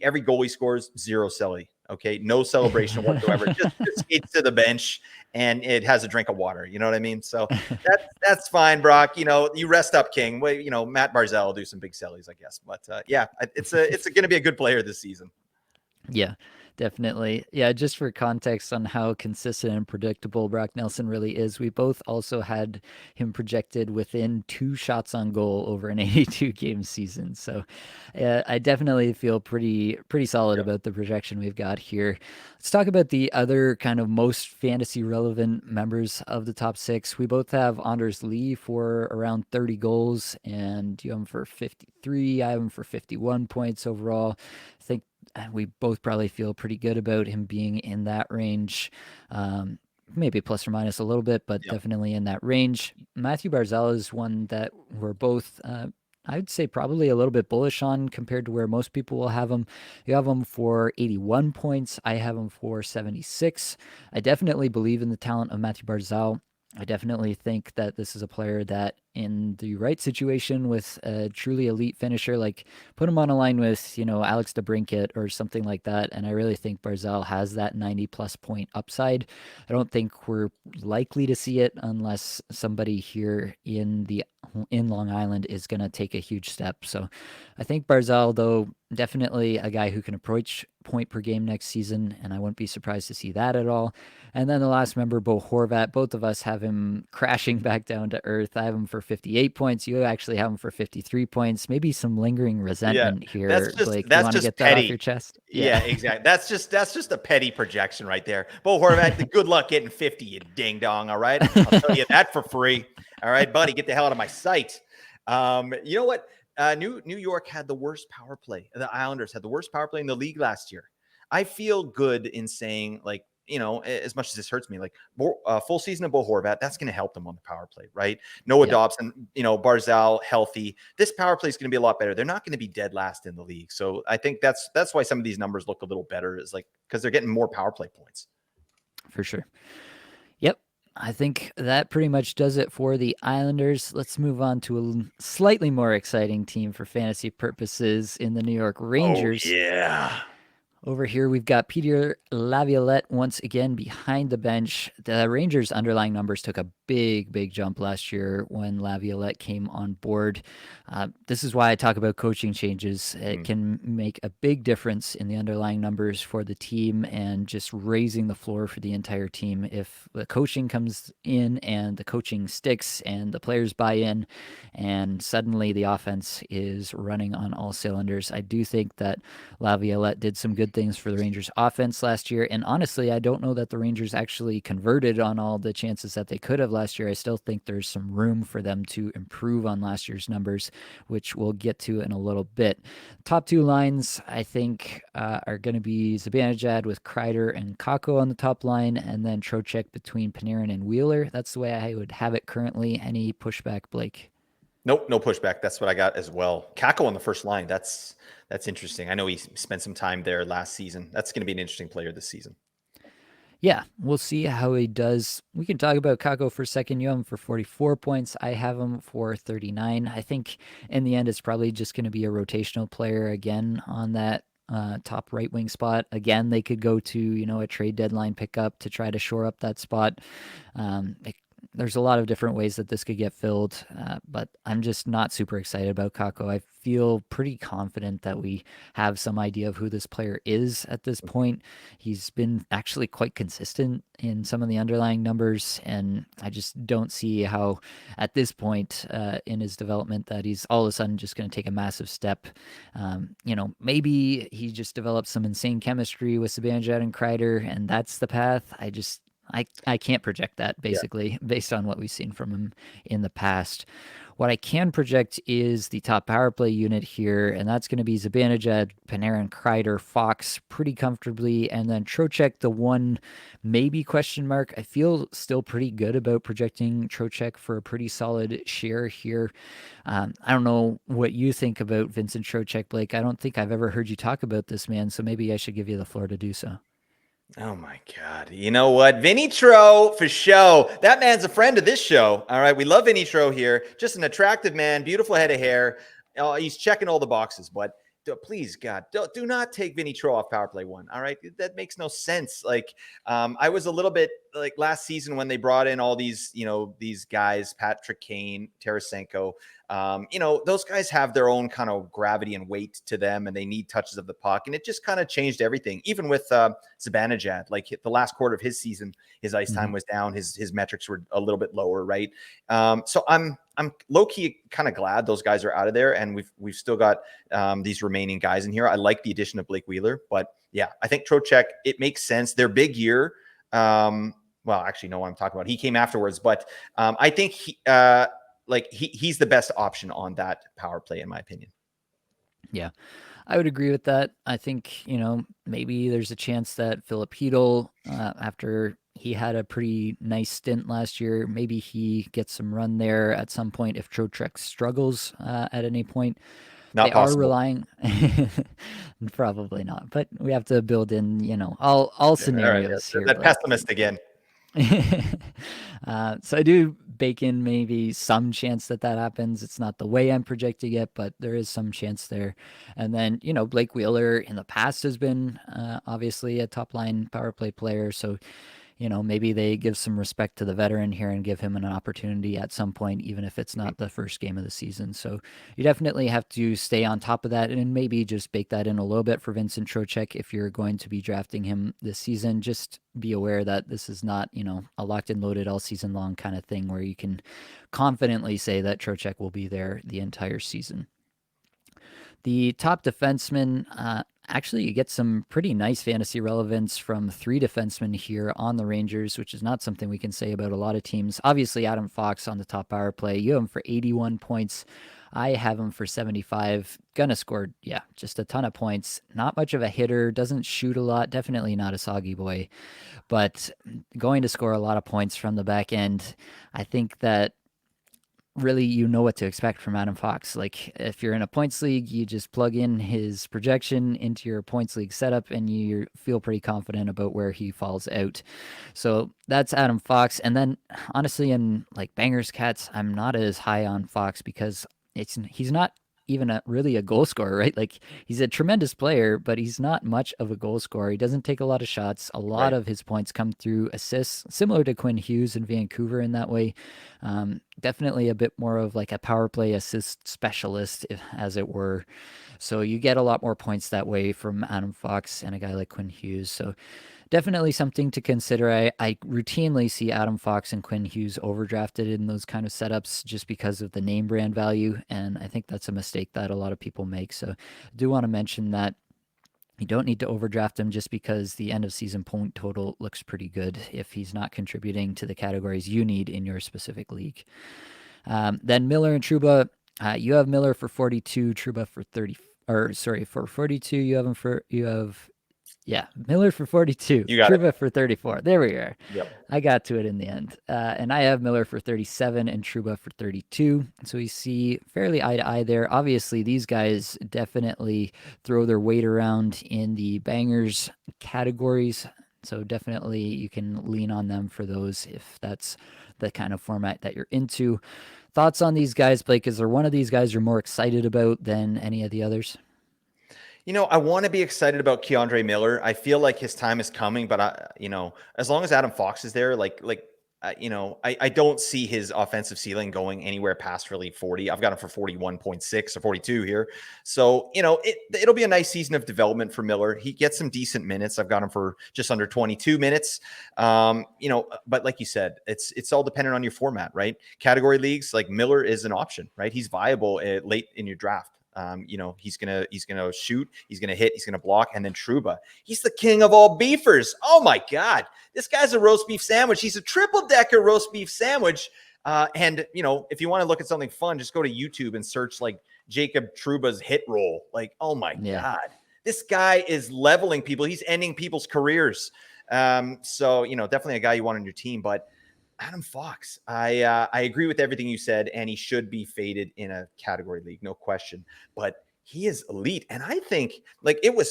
B: every goal he scores, zero celly. Okay, no celebration whatsoever. just skates to the bench and it has a drink of water. You know what I mean? So that's fine, Brock. You rest up, King. Well, Matt Barzal will do some big cellies, I guess. But yeah, it's going to be a good player this season.
A: Yeah, definitely. Yeah, just for context on how consistent and predictable Brock Nelson really is, we both also had him projected within 2 shots on goal over an 82 game season. So I definitely feel pretty solid about the projection we've got here. Let's talk about the other kind of most fantasy relevant members of the top 6. We both have Anders Lee for around 30 goals, and you have him for 53. I have him for 51 points overall. I think we both probably feel pretty good about him being in that range. Maybe plus or minus a little bit, but definitely in that range. Matthew Barzal is one that we're both, I would say, probably a little bit bullish on compared to where most people will have him. You have him for 81 points. I have him for 76. I definitely believe in the talent of Matthew Barzal. I definitely think that this is a player that in the right situation with a truly elite finisher, like put him on a line with, Alex DeBrincat or something like that. And I really think Barzal has that 90 plus point upside. I don't think we're likely to see it unless somebody here in Long Island is going to take a huge step. So I think Barzal, though, definitely a guy who can approach point per game next season, and I wouldn't be surprised to see that at all. And then the last member, Bo Horvat, both of us have him crashing back down to earth. I have him for 58 points. You actually have him for 53 points. Maybe some lingering resentment here, Blake. You want to get that off your chest?
B: Yeah, exactly. That's just a petty projection right there. Bo Horvat, good luck getting 50, you ding dong. All right, I'll tell you that for free. All right, buddy, get the hell out of my sight. You know what? New York had the worst power play. The Islanders had the worst power play in the league last year. I feel good in saying, like, as much as this hurts me, like full season of Bo Horvat, that's going to help them on the power play, right? Noah Dobson, Barzal healthy. This power play is going to be a lot better. They're not going to be dead last in the league. So I think that's why some of these numbers look a little better, is like because they're getting more power play points.
A: For sure. Yep. I think that pretty much does it for the Islanders. Let's move on to a slightly more exciting team for fantasy purposes in the New York Rangers.
B: Oh, yeah.
A: Over here, we've got Peter Laviolette once again behind the bench. The Rangers' underlying numbers took a big jump last year when Laviolette came on board. This is why I talk about coaching changes. It can make a big difference in the underlying numbers for the team and just raising the floor for the entire team. If the coaching comes in and the coaching sticks and the players buy in, and suddenly the offense is running on all cylinders, I do think that Laviolette did some good things for the Rangers offense last year. And honestly, I don't know that the Rangers actually converted on all the chances that they could have last year. I still think there's some room for them to improve on last year's numbers, which we'll get to in a little bit. Top two lines, I think, are going to be Zibanejad with Kreider and Kakko on the top line, and then Trocheck between Panarin and Wheeler. That's the way I would have it currently. Any pushback, Blake?
B: Nope, no pushback. That's what I got as well. Kako on the first line. That's interesting. I know he spent some time there last season. That's going to be an interesting player this season.
A: Yeah, we'll see how he does. We can talk about Kako for a second. You have him for 44 points. I have him for 39. I think in the end, it's probably just going to be a rotational player again on that top right wing spot. Again, they could go to, a trade deadline pickup to try to shore up that spot. There's a lot of different ways that this could get filled, but I'm just not super excited about Kako. I feel pretty confident that we have some idea of who this player is at this point. He's been actually quite consistent in some of the underlying numbers, and I just don't see how, at this point in his development, that he's all of a sudden just going to take a massive step. Maybe he just develops some insane chemistry with Zibanejad and Kreider, and that's the path. I can't project that basically based on what we've seen from him in the past. What I can project is the top power play unit here, and that's going to be Zibanejad, Panarin, Kreider, Fox pretty comfortably, and then Trocheck, the one maybe question mark. I feel still pretty good about projecting Trocheck for a pretty solid share here. I don't know what you think about Vincent Trocheck, Blake. I don't think I've ever heard you talk about this man, so maybe I should give you the floor to do so.
B: Oh my God. You know what? Vinny Tro for show. That man's a friend of this show. All right. We love Vinny Tro here. Just an attractive man, beautiful head of hair. He's checking all the boxes, but please, God, do not take Vinny Tro off power play one. All right. That makes no sense. Like, I was a little bit like last season when they brought in all these, these guys, Patrick Kane, Tarasenko. Those guys have their own kind of gravity and weight to them, and they need touches of the puck. And it just kind of changed everything. Even with Zibanejad, like the last quarter of his season, his ice time was down. His metrics were a little bit lower, right? So I'm low key kind of glad those guys are out of there, and we've still got these remaining guys in here. I like the addition of Blake Wheeler, but yeah, I think Trocheck, it makes sense. Their big year. Well, actually, no, I'm talking about. He came afterwards, but I think he's the best option on that power play, in my opinion.
A: Yeah, I would agree with that. I think, maybe there's a chance that Philip Hedl, after he had a pretty nice stint last year, maybe he gets some run there at some point if Trocheck struggles at any point.
B: Not
A: they
B: possible.
A: Are relying, probably not, but we have to build in, all scenarios
B: right,
A: here.
B: That pessimist again.
A: So I do bake in maybe some chance that happens. It's not the way I'm projecting it, but there is some chance there. And then, Blake Wheeler in the past has been obviously a top line power play player. So, maybe they give some respect to the veteran here and give him an opportunity at some point, even if it's not the first game of the season. So you definitely have to stay on top of that and maybe just bake that in a little bit for Vincent Trocheck if you're going to be drafting him this season. Just be aware that this is not, a locked and loaded all season long kind of thing where you can confidently say that Trocheck will be there the entire season. The top defenseman, actually, you get some pretty nice fantasy relevance from 3 defensemen here on the Rangers, which is not something we can say about a lot of teams. Obviously, Adam Fox on the top power play. You have him for 81 points. I have him for 75. Gonna score, just a ton of points. Not much of a hitter. Doesn't shoot a lot. Definitely not a soggy boy. But going to score a lot of points from the back end. I think that really what to expect from Adam Fox. Like if you're in a points league, you just plug in his projection into your points league setup and you feel pretty confident about where he falls out. So that's Adam Fox. And then honestly, in like Bangers Cats, I'm not as high on Fox because he's not even really a goal scorer, right? Like he's a tremendous player, but he's not much of a goal scorer. He doesn't take a lot of shots. A lot
B: Right.
A: of his points come through assists, similar to Quinn Hughes in Vancouver in that way. Definitely a bit more of like a power play assist specialist, as it were. So you get a lot more points that way from Adam Fox and a guy like Quinn Hughes. So definitely something to consider. I routinely see Adam Fox and Quinn Hughes overdrafted in those kind of setups just because of the name brand value. And I think that's a mistake that a lot of people make. So I do want to mention that you don't need to overdraft him just because the end of season point total looks pretty good if he's not contributing to the categories you need in your specific league. Then Miller and Trouba, you have Miller for 42, Trouba for 30, or sorry, for 42, Miller for 42,
B: You got it.
A: Trouba for 34. There we are.
B: Yep.
A: I got to it in the end. And I have Miller for 37 and Trouba for 32. So we see fairly eye to eye there. Obviously, these guys definitely throw their weight around in the bangers categories. So definitely you can lean on them for those if that's the kind of format that you're into. Thoughts on these guys, Blake? Is there one of these guys you're more excited about than any of the others?
B: I want to be excited about Keandre Miller. I feel like his time is coming, but as long as Adam Fox is there, I don't see his offensive ceiling going anywhere past really 40. I've got him for 41.6 or 42 here. So, it'll be a nice season of development for Miller. He gets some decent minutes. I've got him for just under 22 minutes. But like you said, it's all dependent on your format, right? Category leagues, like Miller is an option, right? He's viable late in your draft. He's gonna shoot, he's gonna hit, he's gonna block, and then Trouba. He's the king of all beefers. Oh my God, this guy's a roast beef sandwich. He's a triple decker roast beef sandwich. And if you want to look at something fun, just go to YouTube and search like Jacob Trouba's hit roll. Like, oh my God, this guy is leveling people. He's ending people's careers. So definitely a guy you want on your team, but. Adam Fox, I agree with everything you said, and he should be faded in a category league, no question. But he is elite, and I think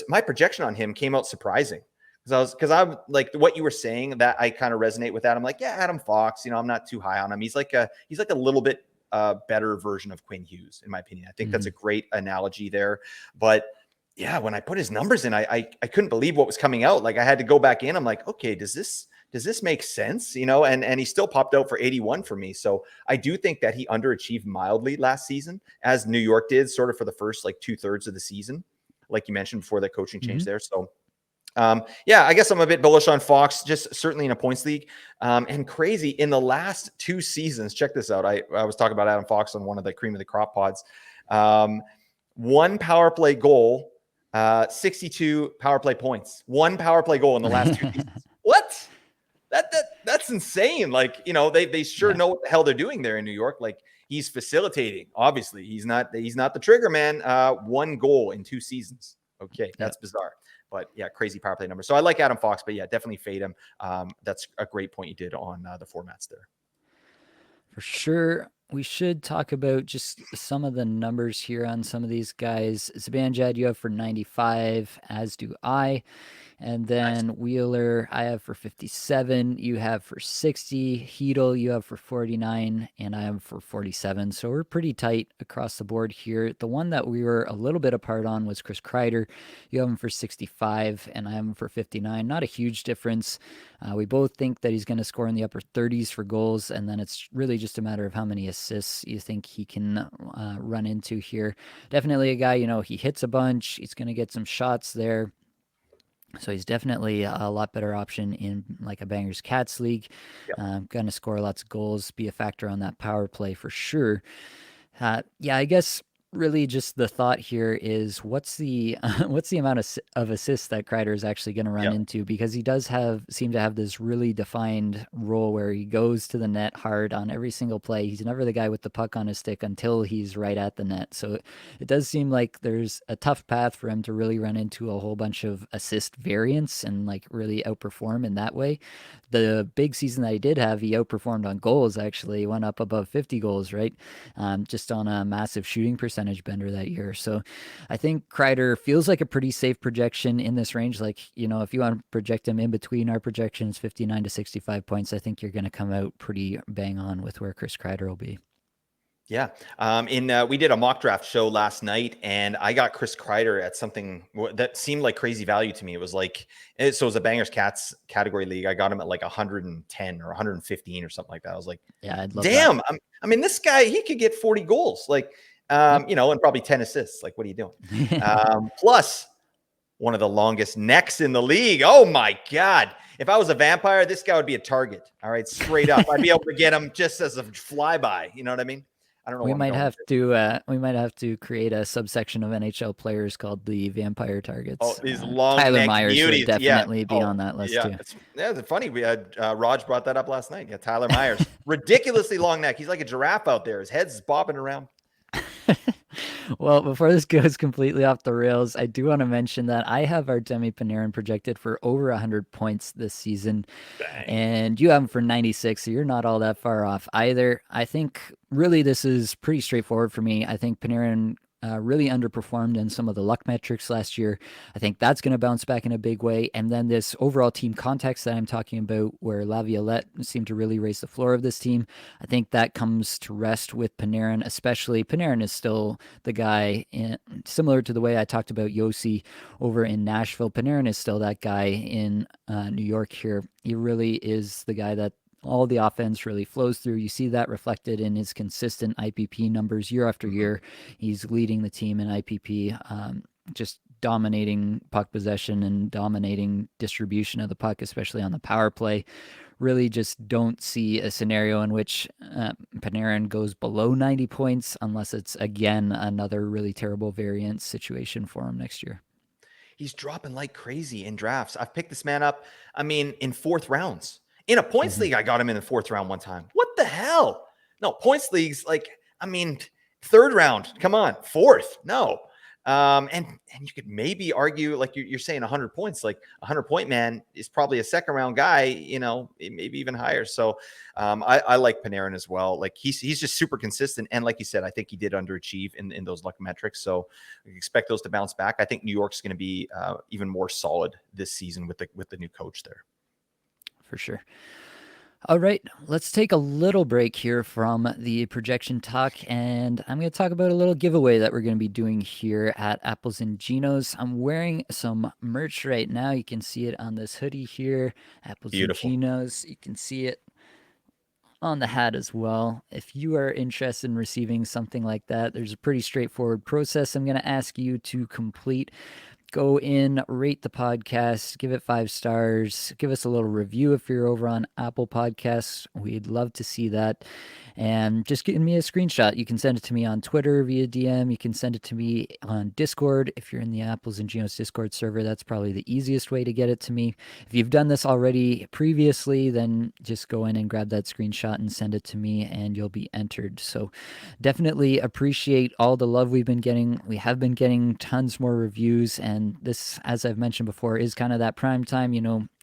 B: my projection on him came out surprising because I'm like what you were saying that I kind of resonate with that. I'm like, yeah, Adam Fox, I'm not too high on him. He's like a little bit better version of Quinn Hughes, in my opinion. I think that's a great analogy there, but. Yeah, when I put his numbers in, I couldn't believe what was coming out. Like I had to go back in. I'm like, okay, does this make sense? And he still popped out for 81 for me. So I do think that he underachieved mildly last season, as New York did sort of for the first 2/3 of the season, like you mentioned before that coaching change there. So I guess I'm a bit bullish on Fox, just certainly in a points league. And crazy in the last 2 seasons, check this out. I was talking about Adam Fox on one of the cream of the crop pods. One power play goal, 62 power play points, one power play goal in the last 2 seasons. What? That's insane. They sure know what the hell they're doing there in New York. Like he's facilitating. Obviously, he's not the trigger man. 1 goal in 2 seasons. Okay, that's bizarre. But yeah, crazy power play number. So I like Adam Fox, but yeah, definitely fade him. That's a great point you did on the formats there.
A: For sure. We should talk about just some of the numbers here on some of these guys. Zibanejad, you have for 95, as do I. And then Wheeler, I have for 57. You have for 60. Heedle, you have for 49. And I have for 47. So we're pretty tight across the board here. The one that we were a little bit apart on was Chris Kreider. You have him for 65, and I have him for 59. Not a huge difference. We both think that he's going to score in the upper 30s for goals. And then it's really just a matter of how many assists you think he can run into here. Definitely a guy, he hits a bunch. He's going to get some shots there. So he's definitely a lot better option in like a Bangers Cats league. Going to score lots of goals, be a factor on that power play for sure. I guess really just the thought here is what's the amount of assists that Kreider is actually going to run into, because he does seem to have this really defined role where he goes to the net hard on every single play. He's never the guy with the puck on his stick until he's right at the net. So it does seem like there's a tough path for him to really run into a whole bunch of assist variants and really outperform in that way. The big season that he did have, he outperformed on goals, actually went up above 50 goals, right? Just on a massive shooting percentage bender that year. So I think Kreider feels like a pretty safe projection in this range. If you want to project him in between our projections, 59 to 65 points, I think you're going to come out pretty bang on with where Chris Kreider will be.
B: Yeah. We did a mock draft show last night, and I got Chris Kreider at something that seemed like crazy value to me. It was like, so it was a Bangers Cats category league. I got him at like 110 or 115 or something like that. I was like,
A: Yeah, I'd love
B: damn.
A: that.
B: I mean, this guy, he could get 40 goals, like,
A: Yep.
B: and probably 10 assists. Like, what are you doing? Plus, one of the longest necks in the league. Oh my God. If I was a vampire, this guy would be a target. All right. Straight up. I'd be able to get him just as a flyby. You know what I mean? I don't know
A: We
B: where I'm
A: might
B: going with
A: have to we might have to create a subsection of NHL players called the Vampire
B: Oh,
A: Targets.
B: these long
A: Tyler
B: neck
A: Myers would
B: beauties. Yeah.
A: definitely be
B: Oh,
A: on that list
B: yeah.
A: too.
B: It's funny. We had Raj brought that up last night. Yeah. Tyler Myers, ridiculously long neck. He's like a giraffe out there. His head's bobbing around.
A: Well, before this goes completely off the rails, I do want to mention that I have Artemi Panarin projected for over 100 points this season,
B: Bang.
A: and you have him for 96, so you're not all that far off either. I think really this is pretty straightforward for me. I think Panarin really underperformed in some of the luck metrics last year. I think that's going to bounce back in a big way. And then this overall team context that I'm talking about, where Laviolette seemed to really raise the floor of this team, I think that comes to rest with Panarin, especially. Panarin is still the guy, similar to the way I talked about Yossi over in Nashville. Panarin is still that guy in New York here. He really is the guy that all the offense really flows through. You see that reflected in his consistent IPP numbers year after year. He's leading the team in IPP, just dominating puck possession and dominating distribution of the puck, especially on the power play. Really just don't see a scenario in which Panarin goes below 90 points unless it's, again, another really terrible variance situation for him next year.
B: He's dropping like crazy in drafts. I've picked this man up, I mean, in fourth rounds. In a points league, I got him in the fourth round one time. What the hell? No, points leagues, like, I mean, third round. Come on, fourth. No. And you could maybe argue, like you're saying, 100 points. Like 100-point man is probably a second round guy. Maybe even higher. So I like Panarin as well. Like he's just super consistent. And like you said, I think he did underachieve in those luck metrics. So we expect those to bounce back. I think New York's going to be even more solid this season with the new coach there.
A: For sure. All right, let's take a little break here from the projection talk, and I'm going to talk about a little giveaway that we're going to be doing here at Apples and Ginos. I'm wearing some merch right now. You can see it on this hoodie here, Apples
B: Beautiful.
A: and Ginos. You can see it on the hat as well. If you are interested in receiving something like that, there's a pretty straightforward process I'm going to ask you to complete. Go in, rate the podcast, give it 5 stars, give us a little review if you're over on Apple Podcasts. We'd love to see that. And just give me a screenshot. You can send it to me on Twitter via DM. You can send it to me on Discord. If you're in the Apples and Ginos Discord server, that's probably the easiest way to get it to me. If you've done this already previously, then just go in and grab that screenshot and send it to me, and you'll be entered. So definitely appreciate all the love we've been getting. We have been getting tons more reviews, and this, as I've mentioned before, is kind of that prime time.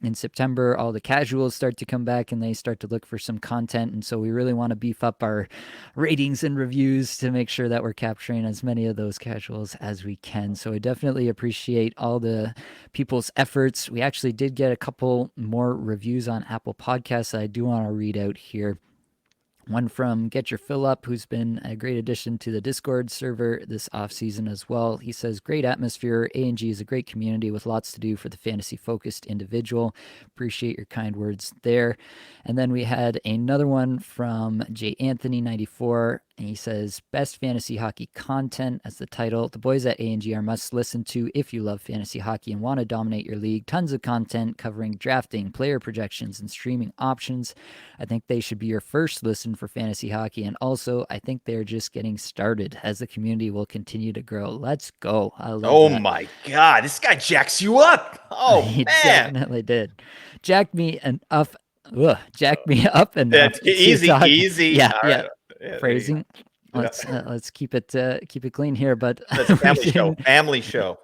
A: In September, all the casuals start to come back and they start to look for some content, and so we really want to beef up our ratings and reviews to make sure that we're capturing as many of those casuals as we can. So I definitely appreciate all the people's efforts. We actually did get a couple more reviews on Apple Podcasts that I do want to read out here. One from Get Your Fill Up, who's been a great addition to the Discord server this offseason as well. He says, great atmosphere. A&G is a great community with lots to do for the fantasy-focused individual. Appreciate your kind words there. And then we had another one from J. Anthony 94, and he says, best fantasy hockey content as the title. The boys at A&G are must listen to if you love fantasy hockey and want to dominate your league. Tons of content covering drafting, player projections, and streaming options. I think they should be your first listen for fantasy hockey, and also I think they're just getting started as the community will continue to grow. Let's go. I love that.
B: My God, this guy jacks you up. Oh,
A: he
B: man.
A: definitely did. Jacked me up enough.
B: Easy.
A: Yeah,
B: All
A: yeah.
B: right. Yeah,
A: Phrasing.
B: Yeah.
A: Let's keep it clean here, but
B: That's a family show.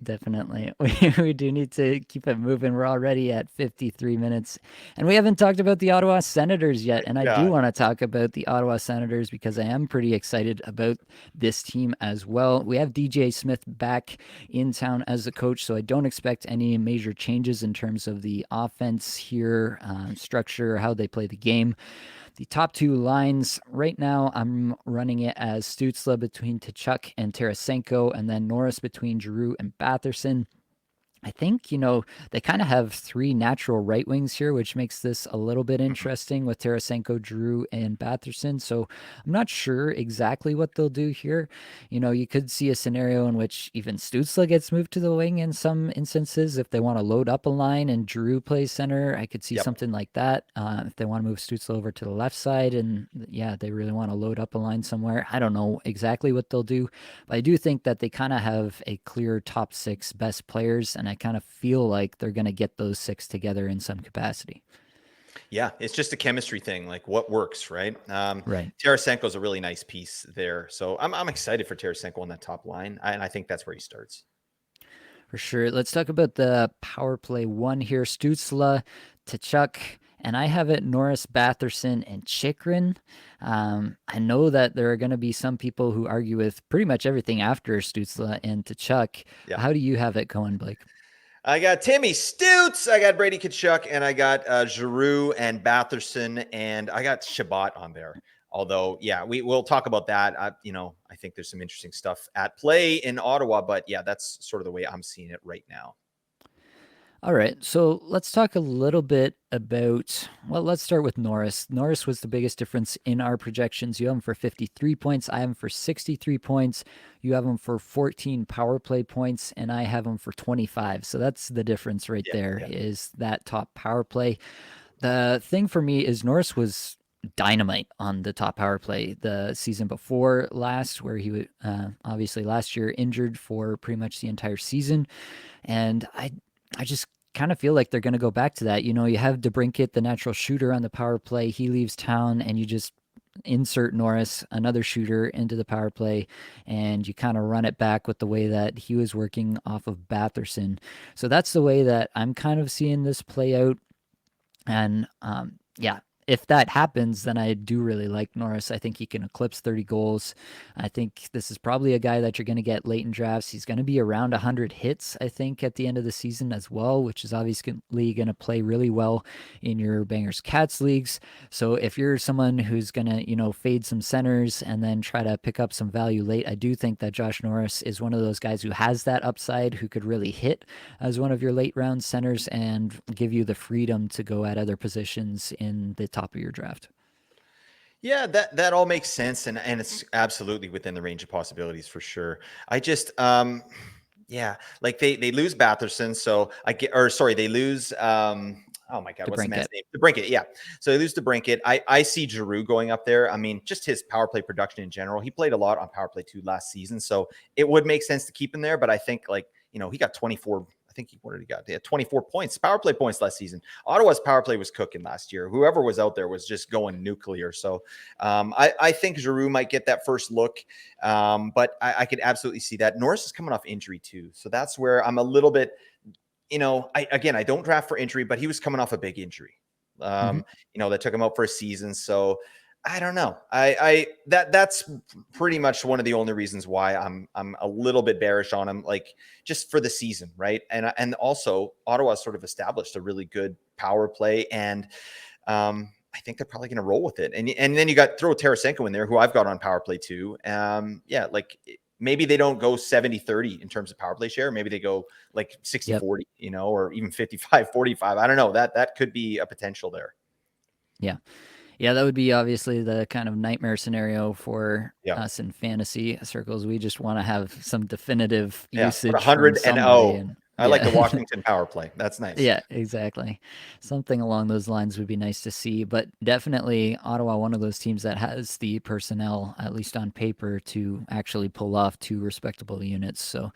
A: Definitely. We do need to keep it moving. We're already at 53 minutes, and we haven't talked about the Ottawa Senators yet. And I do want to talk about the Ottawa Senators because I am pretty excited about this team as well. We have DJ Smith back in town as the coach, so I don't expect any major changes in terms of the offense here, structure, how they play the game. The top two lines right now, I'm running it as Stutzla between Tkachuk and Tarasenko, and then Norris between Giroux and Batherson. I think, they kind of have three natural right wings here, which makes this a little bit
B: Mhm.
A: interesting with Tarasenko, Drew, and Batherson. So I'm not sure exactly what they'll do here. You could see a scenario in which even Stutzla gets moved to the wing in some instances. If they want to load up a line and Drew plays center, I could see
B: Yep.
A: something like that. If they want to move Stutzla over to the left side and, yeah, they really want to load up a line somewhere. I don't know exactly what they'll do. But I do think that they kind of have a clear top six best players, and I kind of feel like they're going to get those six together in some capacity.
B: Yeah, it's just a chemistry thing, like what works, right?
A: Right.
B: Tarasenko's a really nice piece there, so I'm excited for Tarasenko on that top line, and I think that's where he starts.
A: For sure. Let's talk about the power play one here. Stutzla, Tkachuk, and I have it Norris, Batherson, and Chikrin. I know that there are going to be some people who argue with pretty much everything after Stutzla and Tkachuk.
B: Yeah.
A: How do you have it going, Blake?
B: I got Timmy Stutes, I got Brady Tkachuk, and I got Giroux and Batherson, and I got Shabbat on there. Although, yeah, we'll talk about that. I think there's some interesting stuff at play in Ottawa, but yeah, that's sort of the way I'm seeing it right now.
A: All right, so let's talk a little bit about, well, let's start with Norris. Norris was the biggest difference in our projections. You have him for 53 points. I have him for 63 points. You have him for 14 power play points, and I have him for 25. So that's the difference right
B: Yeah,
A: there,
B: yeah.
A: is that top power play. The thing for me is Norris was dynamite on the top power play the season before last, where he would obviously last year injured for pretty much the entire season. And I just kind of feel like they're going to go back to that. You have DeBrincat, the natural shooter on the power play. He leaves town, and you just insert Norris, another shooter, into the power play, and you kind of run it back with the way that he was working off of Batherson. So that's the way that I'm kind of seeing this play out. And yeah, if that happens, then I do really like Norris. I think he can eclipse 30 goals. I think this is probably a guy that you're going to get late in drafts. He's going to be around 100 hits, I think, at the end of the season as well, which is obviously going to play really well in your Bangers Cats leagues. So if you're someone who's going to, fade some centers and then try to pick up some value late, I do think that Josh Norris is one of those guys who has that upside, who could really hit as one of your late round centers and give you the freedom to go at other positions in the top of your draft.
B: Yeah, that all makes sense, and it's absolutely within the range of possibilities for sure. I just yeah, like they lose Batherson, so they lose oh my god, what's the man's
A: DeBrincat.
B: name? DeBrincat, yeah. So they lose DeBrincat. I see Giroux going up there. I mean, just his power play production in general. He played a lot on power play 2 last season, so it would make sense to keep him there, but I think he got 24. I think what did he got? He had 24 points, power play points last season. Ottawa's power play was cooking last year. Whoever was out there was just going nuclear. So I think Giroux might get that first look, but I could absolutely see that. Norris is coming off injury too, so that's where I'm a little bit. I don't draft for injury, but he was coming off a big injury.
A: Mm-hmm.
B: That took him out for a season. So I don't know. That's pretty much one of the only reasons why I'm a little bit bearish on him, like just for the season, right? And also Ottawa sort of established a really good power play, and I think they're probably going to roll with it. And then you got throw Tarasenko in there, who I've got on power play too. Yeah, like maybe they don't go 70-30 in terms of power play share. Maybe they go like 60-40,
A: Yep.
B: or even 55-45. I don't know. That could be a potential there.
A: Yeah. Yeah, that would be obviously the kind of nightmare scenario for
B: Yeah.
A: us in fantasy circles. We just want to have some definitive
B: Yeah. Put
A: usage from
B: 100 and
A: somebody.
B: 0.
A: And
B: I like the
A: yeah.
B: Washington power play. That's nice.
A: Yeah, exactly. Something along those lines would be nice to see, but definitely Ottawa, one of those teams that has the personnel, at least on paper, to actually pull off two respectable units. So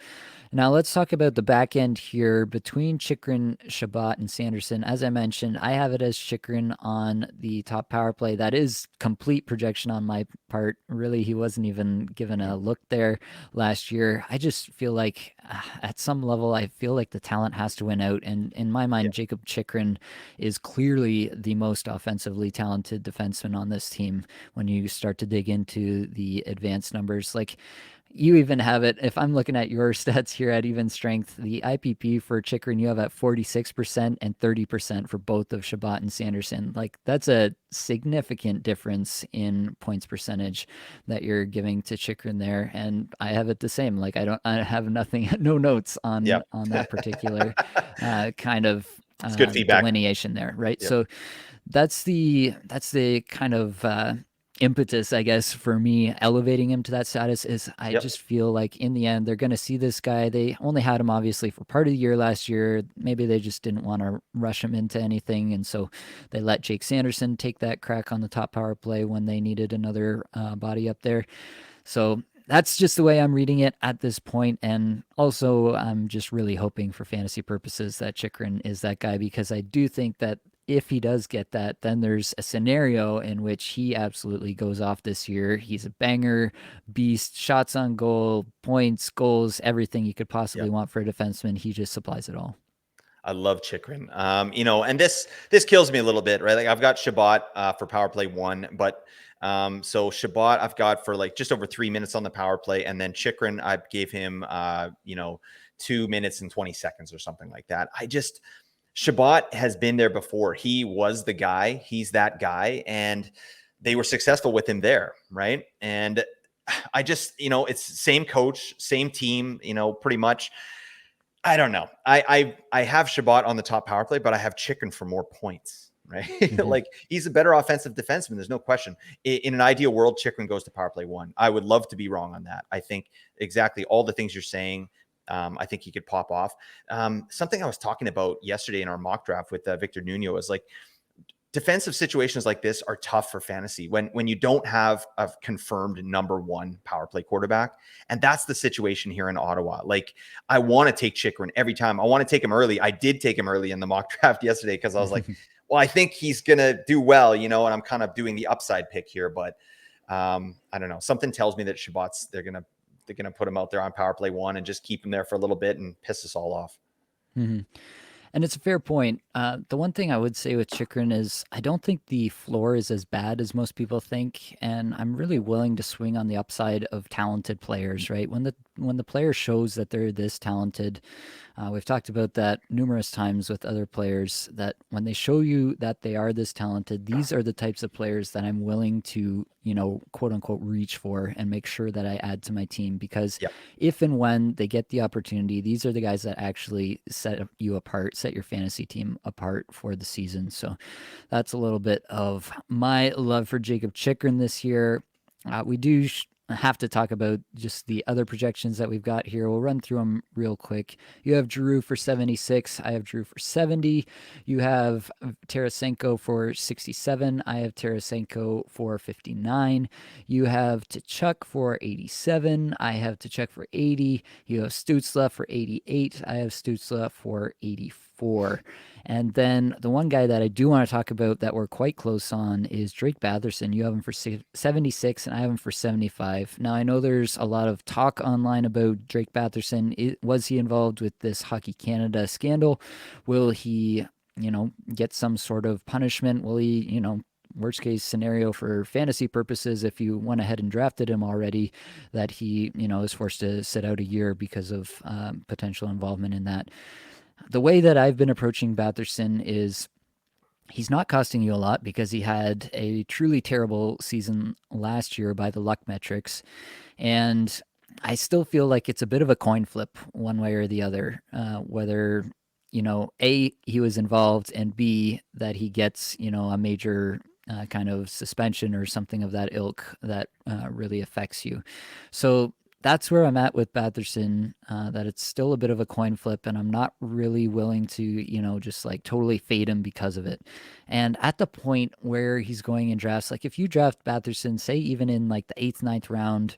A: now let's talk about the back end here between Chikrin, Shabbat, and Sanderson. As I mentioned, I have it as Chikrin on the top power play. That is complete projection on my part. Really, he wasn't even given a look there last year. I just feel like at some level, I feel like the talent has to win out. And in my
B: Yeah.
A: mind, Jacob Chikrin is clearly the most offensively talented defenseman on this team when you start to dig into the advanced numbers. Like, You even have it. If I'm looking at your stats here at even strength, the IPP for Chikrin you have at 46% and 30% for both of Shabbat and Sanderson. Like that's a significant difference in points percentage that you're giving to Chikrin there. And I have it the same. Like I have nothing, no notes
B: Yep.
A: on that particular kind of
B: It's good feedback.
A: delineation there, right?
B: Yep.
A: So that's the kind of impetus, I guess, for me elevating him to that status is I
B: Yep.
A: just feel like in the end they're going to see this guy. They only had him obviously for part of the year last year. Maybe they just didn't want to rush him into anything, and so they let Jake Sanderson take that crack on the top power play when they needed another body up there. So that's just the way I'm reading it at this point. And also, I'm just really hoping for fantasy purposes that Chikrin is that guy because I do think that if he does get that, then there's a scenario in which he absolutely goes off this year. He's a banger, beast, shots on goal, points, goals, everything you could possibly
B: Yep.
A: want for a defenseman. He just supplies it all.
B: I love Chikrin. And this kills me a little bit, right? Like I've got Shabbat for power play 1, but so Shabbat I've got for like just over 3 minutes on the power play, and then Chikrin I gave him 2 minutes and 20 seconds or something like that. Shabbat has been there before. He was the guy. He's that guy, and they were successful with him there, right? And I just, it's same coach, same team, pretty much. I don't know. I have Shabbat on the top power play, but I have Chicken for more points, right?
A: Mm-hmm.
B: Like he's a better offensive defenseman. There's no question. In an ideal world, Chicken goes to power play 1. I would love to be wrong on that. I think exactly all the things you're saying. I think he could pop off. Something I was talking about yesterday in our mock draft with Victor Nuno is like defensive situations like this are tough for fantasy when you don't have a confirmed number 1 power play quarterback. And that's the situation here in Ottawa. Like I want to take Chikrin every time. I want to take him early. I did take him early in the mock draft yesterday because I was like, well, I think he's going to do well, and I'm kind of doing the upside pick here, but I don't know. Something tells me that Shabbat's, they're going to put him out there on power play 1 and just keep him there for a little bit and piss us all off.
A: Mm-hmm. And it's a fair point. The one thing I would say with Chikrin is I don't think the floor is as bad as most people think, and I'm really willing to swing on the upside of talented players. Right when the player shows that they're this talented, we've talked about that numerous times with other players. That when they show you that they are this talented, these are the types of players that I'm willing to quote unquote reach for and make sure that I add to my team because
B: Yep.
A: if and when they get the opportunity, these are the guys that actually set you apart, set your fantasy team apart for the season. So that's a little bit of my love for Jacob Chikrin this year. We do have to talk about just the other projections that we've got here. We'll run through them real quick. You have Drew for 76. I have Drew for 70. You have Tarasenko for 67. I have Tarasenko for 59. You have Tkachuk for 87. I have Tkachuk for 80. You have Stützle for 88. I have Stützle for 84. And then the one guy that I do want to talk about that we're quite close on is Drake Batherson. You have him for 76 and I have him for 75. Now, I know there's a lot of talk online about Drake Batherson. Was he involved with this Hockey Canada scandal? Will he, get some sort of punishment? Will he, worst case scenario for fantasy purposes, if you went ahead and drafted him already, that he, is forced to sit out a year because of potential involvement in that? The way that I've been approaching Batherson is he's not costing you a lot because he had a truly terrible season last year by the luck metrics. And I still feel like it's a bit of a coin flip one way or the other, whether, A, he was involved, and B, that he gets, a major kind of suspension or something of that ilk that really affects you. So that's where I'm at with Batherson, that it's still a bit of a coin flip, and I'm not really willing to, just like totally fade him because of it. And at the point where he's going in drafts, like if you draft Batherson, say even in like the 8th, 9th round,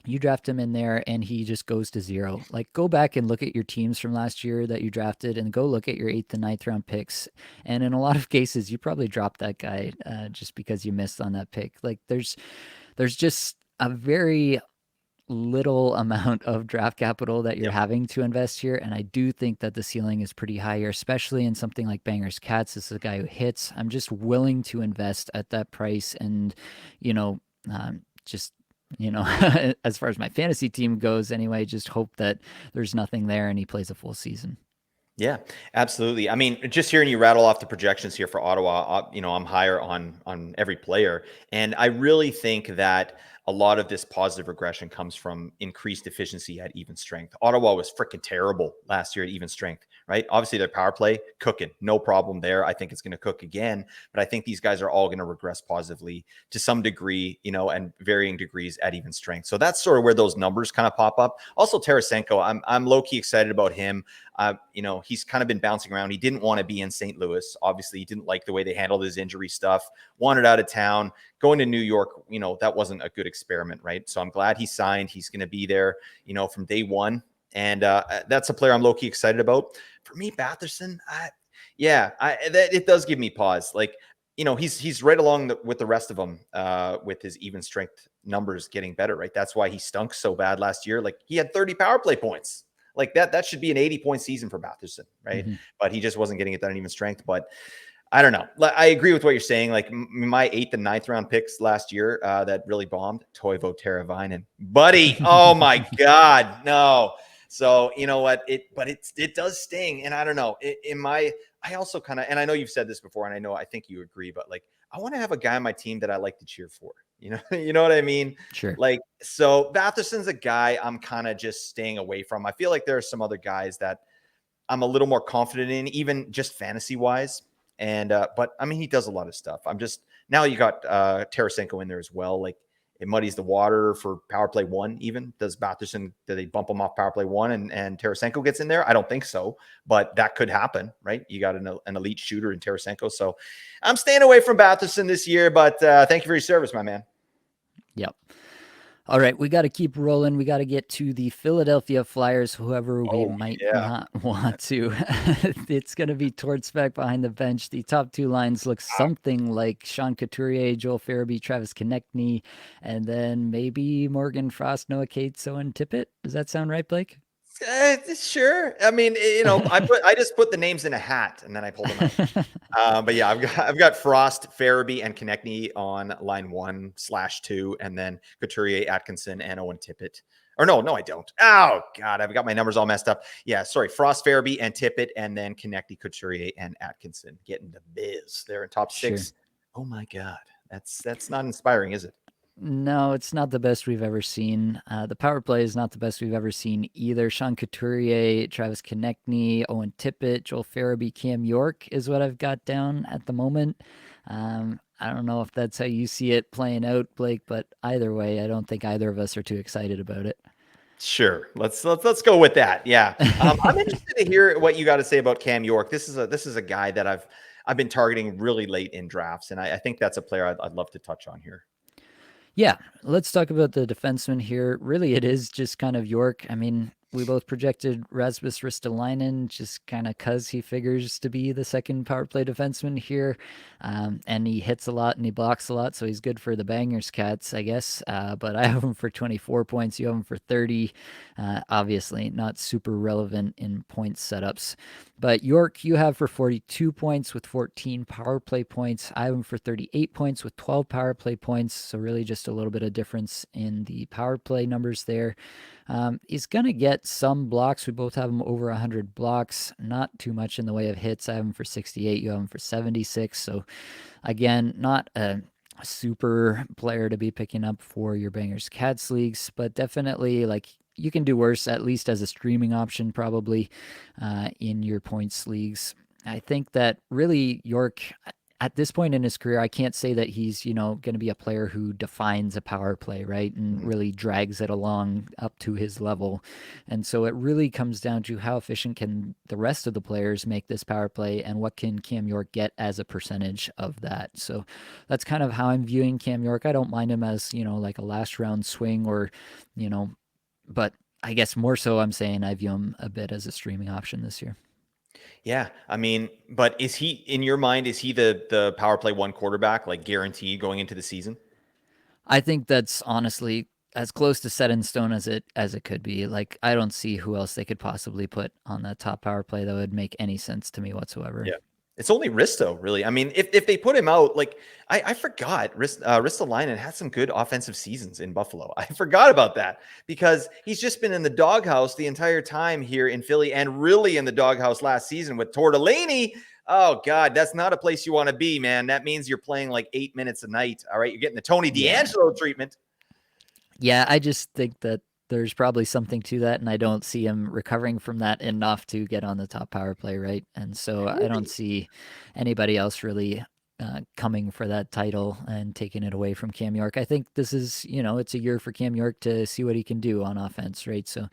A: you draft him in there and he just goes to 0. Like go back and look at your teams from last year that you drafted and go look at your 8th and 9th round picks. And in a lot of cases, you probably dropped that guy just because you missed on that pick. Like there's just a very little amount of draft capital that you're having to invest here. And I do think that the ceiling is pretty high here, especially in something like Bangers Cats. This is a guy who hits. I'm just willing to invest at that price and, just as far as my fantasy team goes anyway, just hope that there's nothing there and he plays a full season.
B: Yeah, absolutely. I mean, just hearing you rattle off the projections here for Ottawa, I'm higher on every player, and I really think that a lot of this positive regression comes from increased efficiency at even strength. Ottawa was freaking terrible last year at even strength, right? Obviously, their power play cooking, no problem there. I think it's going to cook again, but I think these guys are all going to regress positively to some degree, and varying degrees at even strength. So that's sort of where those numbers kind of pop up. Also, Tarasenko, I'm low key excited about him. He's kind of been bouncing around. He didn't want to be in St. Louis. Obviously, he didn't like the way they handled his injury stuff, wanted out of town. Going to New York, that wasn't a good experiment, right? So I'm glad he signed. He's going to be there, from day one. And that's a player I'm low-key excited about. For me, Batherson, it does give me pause. Like, he's right along with the rest of them with his even strength numbers getting better, right? That's why he stunk so bad last year. Like, he had 30 power play points. Like that should be an 80-point season for Batherson, right?
A: Mm-hmm.
B: But he just wasn't getting it done in even strength. But I don't know. I agree with what you're saying. Like my 8th and 9th round picks last year that really bombed. Toivo Teravainen, buddy. Oh my God, no. So you know what? It does sting, and I don't know. I also kind of, and I know you've said this before, and I think you agree, but like I want to have a guy on my team that I like to cheer for. You know what I mean?
A: Sure.
B: Like, so Batherson's a guy I'm kind of just staying away from. I feel like there are some other guys that I'm a little more confident in, even just fantasy wise. And, but I mean, he does a lot of stuff. Now you got Tarasenko in there as well. Like, it muddies the water for power play 1 even. Do they bump him off power play 1 and Tarasenko gets in there? I don't think so, but that could happen, right? You got an elite shooter in Tarasenko. So I'm staying away from Batherson this year, but thank you for your service, my man.
A: Yep. All right, we got to keep rolling. We got to get to the Philadelphia Flyers, whoever we might not want to. It's going to be Torts back behind the bench. The top 2 lines look something like Sean Couturier, Joel Farabee, Travis Konechny, and then maybe Morgan Frost, Noah Cates, Owen Tippett. Does that sound right, Blake?
B: Sure. I mean, I just put the names in a hat and then I pulled them out. But yeah, I've got Frost, Farabee, and Konechny on line 1/2, and then Couturier, Atkinson, and Owen Tippett. Or no, I don't. Oh God, I've got my numbers all messed up. Yeah, sorry, Frost, Farabee, and Tippett, and then Konechny, Couturier, and Atkinson getting the biz. They're in top 6. Sure. Oh my God, that's not inspiring, is it?
A: No, it's not the best we've ever seen. The power play is not the best we've ever seen either. Sean Couturier, Travis Konechny, Owen Tippett, Joel Farabee, Cam York is what I've got down at the moment. I don't know if that's how you see it playing out, Blake, but either way, I don't think either of us are too excited about it.
B: Sure. Let's go with that. Yeah. I'm interested to hear what you got to say about Cam York. This is a guy that I've been targeting really late in drafts, and I think that's a player I'd love to touch on here.
A: Yeah, let's talk about the defenseman here. Really, it is just kind of York. I mean, we both projected Rasmus Ristolainen just kind of because he figures to be the second power play defenseman here. And he hits a lot and he blocks a lot, so he's good for the Bangers Cats, I guess. But I have him for 24 points. You have him for 30. Obviously, not super relevant in points setups. But York, you have for 42 points with 14 power play points. I have him for 38 points with 12 power play points. So really just a little bit of difference in the power play numbers there. He's going to get some blocks. We both have him over 100 blocks. Not too much in the way of hits. I have him for 68. You have him for 76. So again, not a super player to be picking up for your Bangers Cats leagues, but definitely like you can do worse, at least as a streaming option, probably in your points leagues. I think that really York, at this point in his career, I can't say that he's, going to be a player who defines a power play, right? And really drags it along up to his level. And so it really comes down to how efficient can the rest of the players make this power play and what can Cam York get as a percentage of that. So that's kind of how I'm viewing Cam York. I don't mind him as, like a last round swing or, but I guess more so I'm saying I view him a bit as a streaming option this year.
B: Yeah, I mean, but is he, in your mind, is he the power play 1 quarterback, like guaranteed going into the season?
A: I think that's honestly as close to set in stone as it could be. Like, I don't see who else they could possibly put on that top power play that would make any sense to me whatsoever.
B: Yeah. It's only Risto, really. I mean, if they put him out, like I forgot, Ristolainen had some good offensive seasons in Buffalo. I forgot about that because he's just been in the doghouse the entire time here in Philly, and really in the doghouse last season with Tortellini. Oh God, that's not a place you want to be, man. That means you're playing like 8 minutes a night. All right, you're getting the Tony
A: Yeah.
B: DeAngelo treatment.
A: Yeah, I just think that there's probably something to that, and I don't see him recovering from that enough to get on the top power play, right? And so I don't see anybody else really coming for that title and taking it away from Cam York. I think this is, it's a year for Cam York to see what he can do on offense, right? So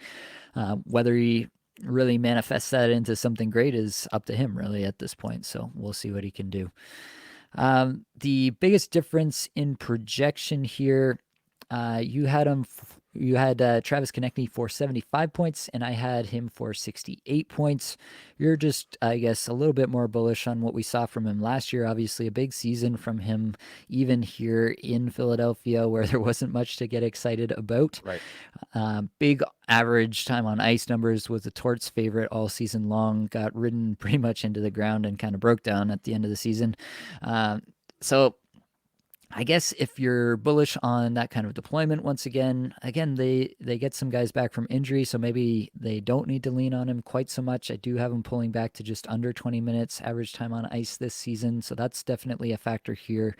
A: whether he really manifests that into something great is up to him, really, at this point. So we'll see what he can do. The biggest difference in projection here, you had you had Travis Konechny for 75 points, and I had him for 68 points. You're just, I guess, a little bit more bullish on what we saw from him last year. Obviously, a big season from him, even here in Philadelphia, where there wasn't much to get excited about.
B: Right.
A: Big average time on ice numbers, was the Torts' favorite all season long. Got ridden pretty much into the ground and kind of broke down at the end of the season. So I guess if you're bullish on that kind of deployment, once again, they get some guys back from injury, so maybe they don't need to lean on him quite so much. I do have him pulling back to just under 20 minutes average time on ice this season, so that's definitely a factor here.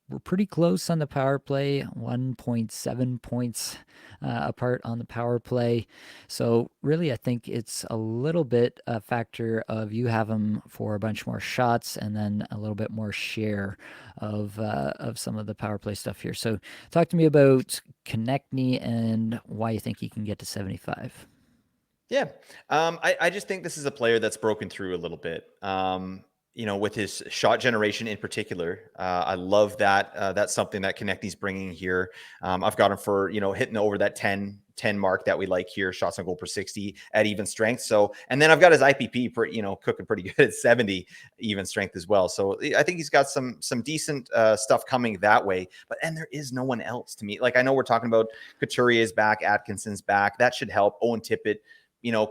A: We're pretty close on the power play, 1.7 points apart on the power play. So really, I think it's a little bit a factor of you have them for a bunch more shots and then a little bit more share of some of the power play stuff here. So talk to me about Konechny and why you think he can get to 75.
B: Yeah. I just think this is a player that's broken through a little bit. With his shot generation in particular. I love that. That's something that Konechny's bringing here. I've got him for, hitting over that 10 mark that we like here, shots on goal per 60 at even strength. So, and then I've got his IPP, cooking pretty good at 70 even strength as well. So I think he's got some decent stuff coming that way. And there is no one else to me. Like, I know we're talking about Couturier's back, Atkinson's back. That should help. Owen Tippett,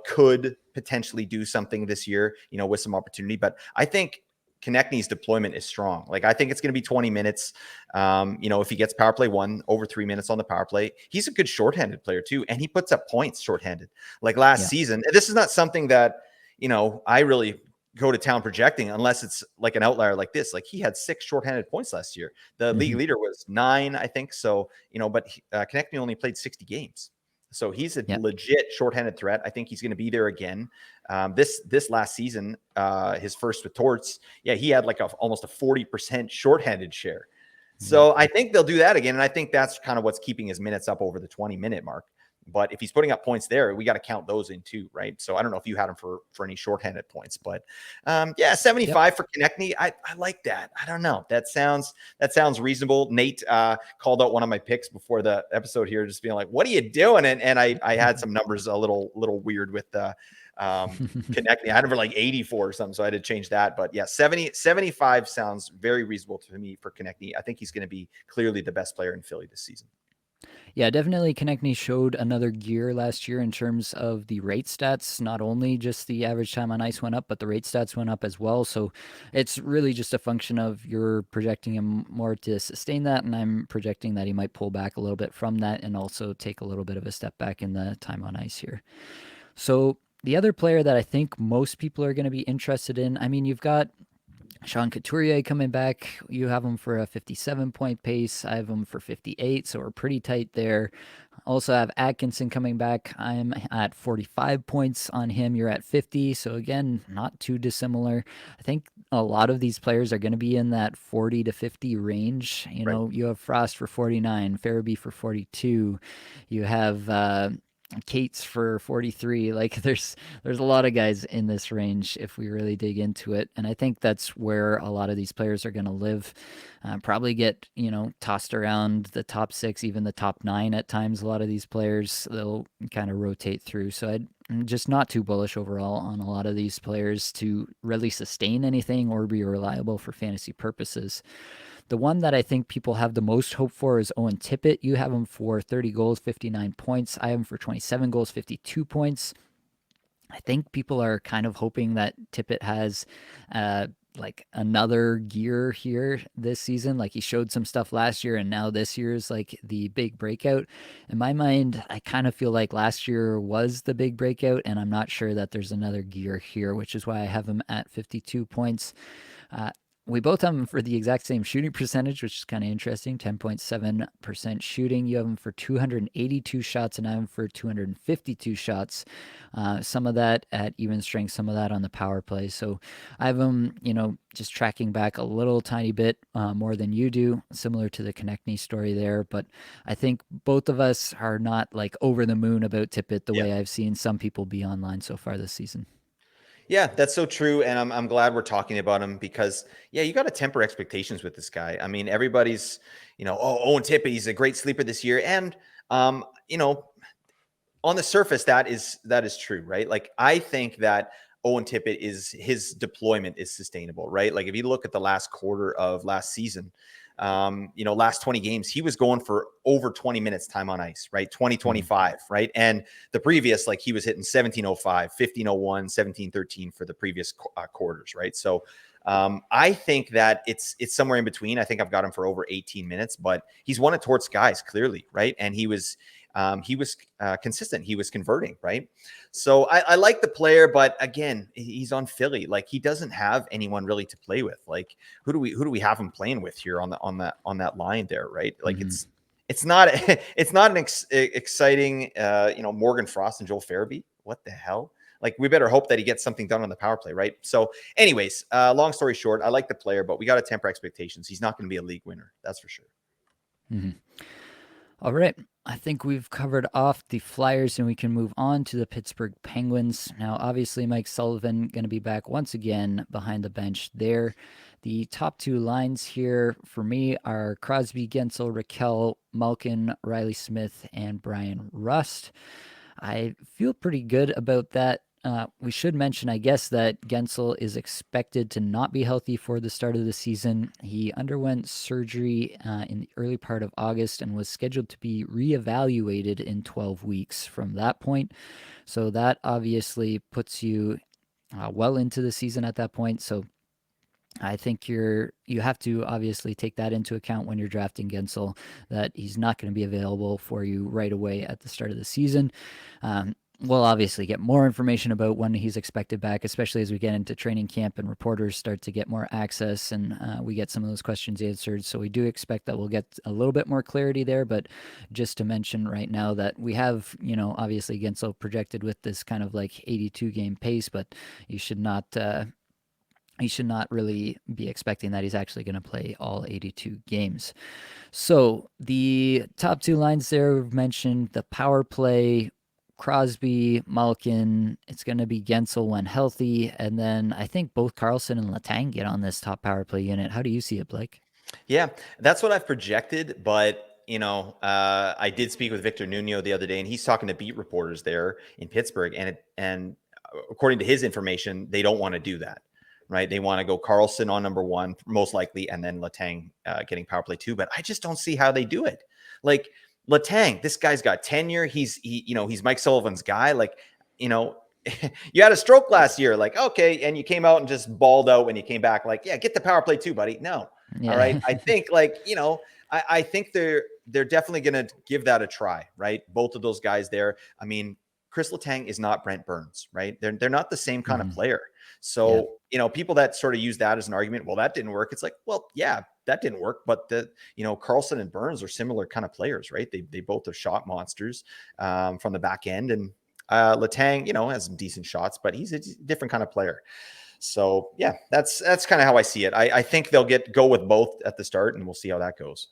B: could potentially do something this year, with some opportunity. But I think Konechny's deployment is strong. Like, I think it's going to be 20 minutes. If he gets power play 1, over 3 minutes on the power play, he's a good shorthanded player too. And he puts up points shorthanded. Like last season, this is not something that, I really go to town projecting unless it's like an outlier like this. Like, he had 6 shorthanded points last year. The league leader was 9, I think. So, but Konechny only played 60 games. So he's a legit shorthanded threat. I think he's going to be there again. This last season, his first with Torts, he had like almost a 40% shorthanded share. So I think they'll do that again. And I think that's kind of what's keeping his minutes up over the 20-minute mark. But if he's putting up points there, we got to count those in too, right? So I don't know if you had him for any shorthanded points, but 75 for Konechny. I like that. I don't know. That sounds reasonable. Nate called out one of my picks before the episode here, just being like, "What are you doing?" And I had some numbers a little weird with the Konechny. I had him for like 84 or something, so I had to change that. But 75 sounds very reasonable to me for Konechny. I think he's going to be clearly the best player in Philly this season.
A: Yeah, definitely Konechny showed another gear last year in terms of the rate stats. Not only just the average time on ice went up, but the rate stats went up as well. So it's really just a function of you're projecting him more to sustain that, and I'm projecting that he might pull back a little bit from that and also take a little bit of a step back in the time on ice here. So the other player that I think most people are going to be interested in, I mean, you've got Sean Couturier coming back. You have him for a 57-point pace. I have him for 58, so we're pretty tight there. Also have Atkinson coming back. I'm at 45 points on him. You're at 50, so again, not too dissimilar. I think a lot of these players are going to be in that 40 to 50 range. You have Frost for 49, Farabee for 42. You have Cates for 43. Like, there's a lot of guys in this range if we really dig into it, and I think that's where a lot of these players are going to live. Probably get tossed around the top 6, even the top 9 at times. A lot of these players, they'll kind of rotate through, so I'm just not too bullish overall on a lot of these players to really sustain anything or be reliable for fantasy purposes. The one that I think people have the most hope for is Owen Tippett. You have him for 30 goals, 59 points. I have him for 27 goals, 52 points. I think people are kind of hoping that Tippett has like another gear here this season. Like he showed some stuff last year, and now this year is like the big breakout. In my mind, I kind of feel like last year was the big breakout, and I'm not sure that there's another gear here, which is why I have him at 52 points. Uh, we both have him for the exact same shooting percentage, which is kind of interesting, 10.7% shooting. You have him for 282 shots, and I have him for 252 shots. Some of that at even strength, some of that on the power play. So I have him, just tracking back a little tiny bit more than you do, similar to the Konechny story there. But I think both of us are not like over the moon about Tippett the
B: Yeah.
A: way I've seen some people be online so far this season.
B: Yeah, that's so true, and I'm glad we're talking about him because yeah, you got to temper expectations with this guy. I mean, everybody's oh, Owen Tippett, he's a great sleeper this year, and um, you know, on the surface that is true, right? Like I think that Owen Tippett is his deployment is sustainable, right? Like if you look at the last quarter of last season, last 20 games, he was going for over 20 minutes time on ice, right? 2025, right? And the previous, like he was hitting 1705, 1501, 1713 for the previous quarters, right? So I think that it's somewhere in between. I think I've got him for over 18 minutes, but he's won it towards guys clearly, right? And he was consistent. He was converting, right? So I like the player, but again, he's on Philly. Like he doesn't have anyone really to play with. Like who do we have him playing with here on that line there, right? Like it's not it's not an exciting Morgan Frost and Joel Farabee. What the hell? Like we better hope that he gets something done on the power play, right? So, anyways, long story short, I like the player, but we got to temper expectations. He's not going to be a league winner, that's for sure.
A: Mm-hmm. All right. I think we've covered off the Flyers and we can move on to the Pittsburgh Penguins. Now, obviously, Mike Sullivan going to be back once again behind the bench there. The top two lines here for me are Crosby, Gensel, Raquel, Malkin, Riley Smith, and Brian Rust. I feel pretty good about that. We should mention, I guess, that Gensel is expected to not be healthy for the start of the season. He underwent surgery in the early part of August and was scheduled to be reevaluated in 12 weeks from that point. So that obviously puts you well into the season at that point. So I think you have to obviously take that into account when you're drafting Gensel, that he's not going to be available for you right away at the start of the season. We'll obviously get more information about when he's expected back, especially as we get into training camp and reporters start to get more access and we get some of those questions answered. So we do expect that we'll get a little bit more clarity there. But just to mention right now that we have, obviously Gensel projected with this kind of like 82 game pace, but you should not. He should not really be expecting that he's actually going to play all 82 games. So the top two lines there we've mentioned the power play, Crosby, Malkin. It's going to be Gensel when healthy. And then I think both Carlson and Letang get on this top power play unit. How do you see it, Blake?
B: Yeah, that's what I've projected. But, I did speak with Victor Nuno the other day, and he's talking to beat reporters there in Pittsburgh. And according to his information, they don't want to do that. Right. They want to go Carlson on number one, most likely, and then Letang getting power play too. But I just don't see how they do it. Like Letang, this guy's got tenure. He's Mike Sullivan's guy. Like, you had a stroke last year. Like, okay. And you came out and just balled out when you came back. Like, yeah, get the power play too, buddy. No.
A: Yeah.
B: All right. I think I think they're definitely going to give that a try. Right. Both of those guys there. I mean, Chris Letang is not Brent Burns, right? They're not the same kind of player. So, people that sort of use that as an argument, well, that didn't work. It's like, well, yeah, that didn't work. But Carlson and Burns are similar kind of players, right? They both are shot monsters from the back end. And Letang, has some decent shots, but he's a different kind of player. So yeah, that's kind of how I see it. I think they'll go with both at the start, and we'll see how that goes.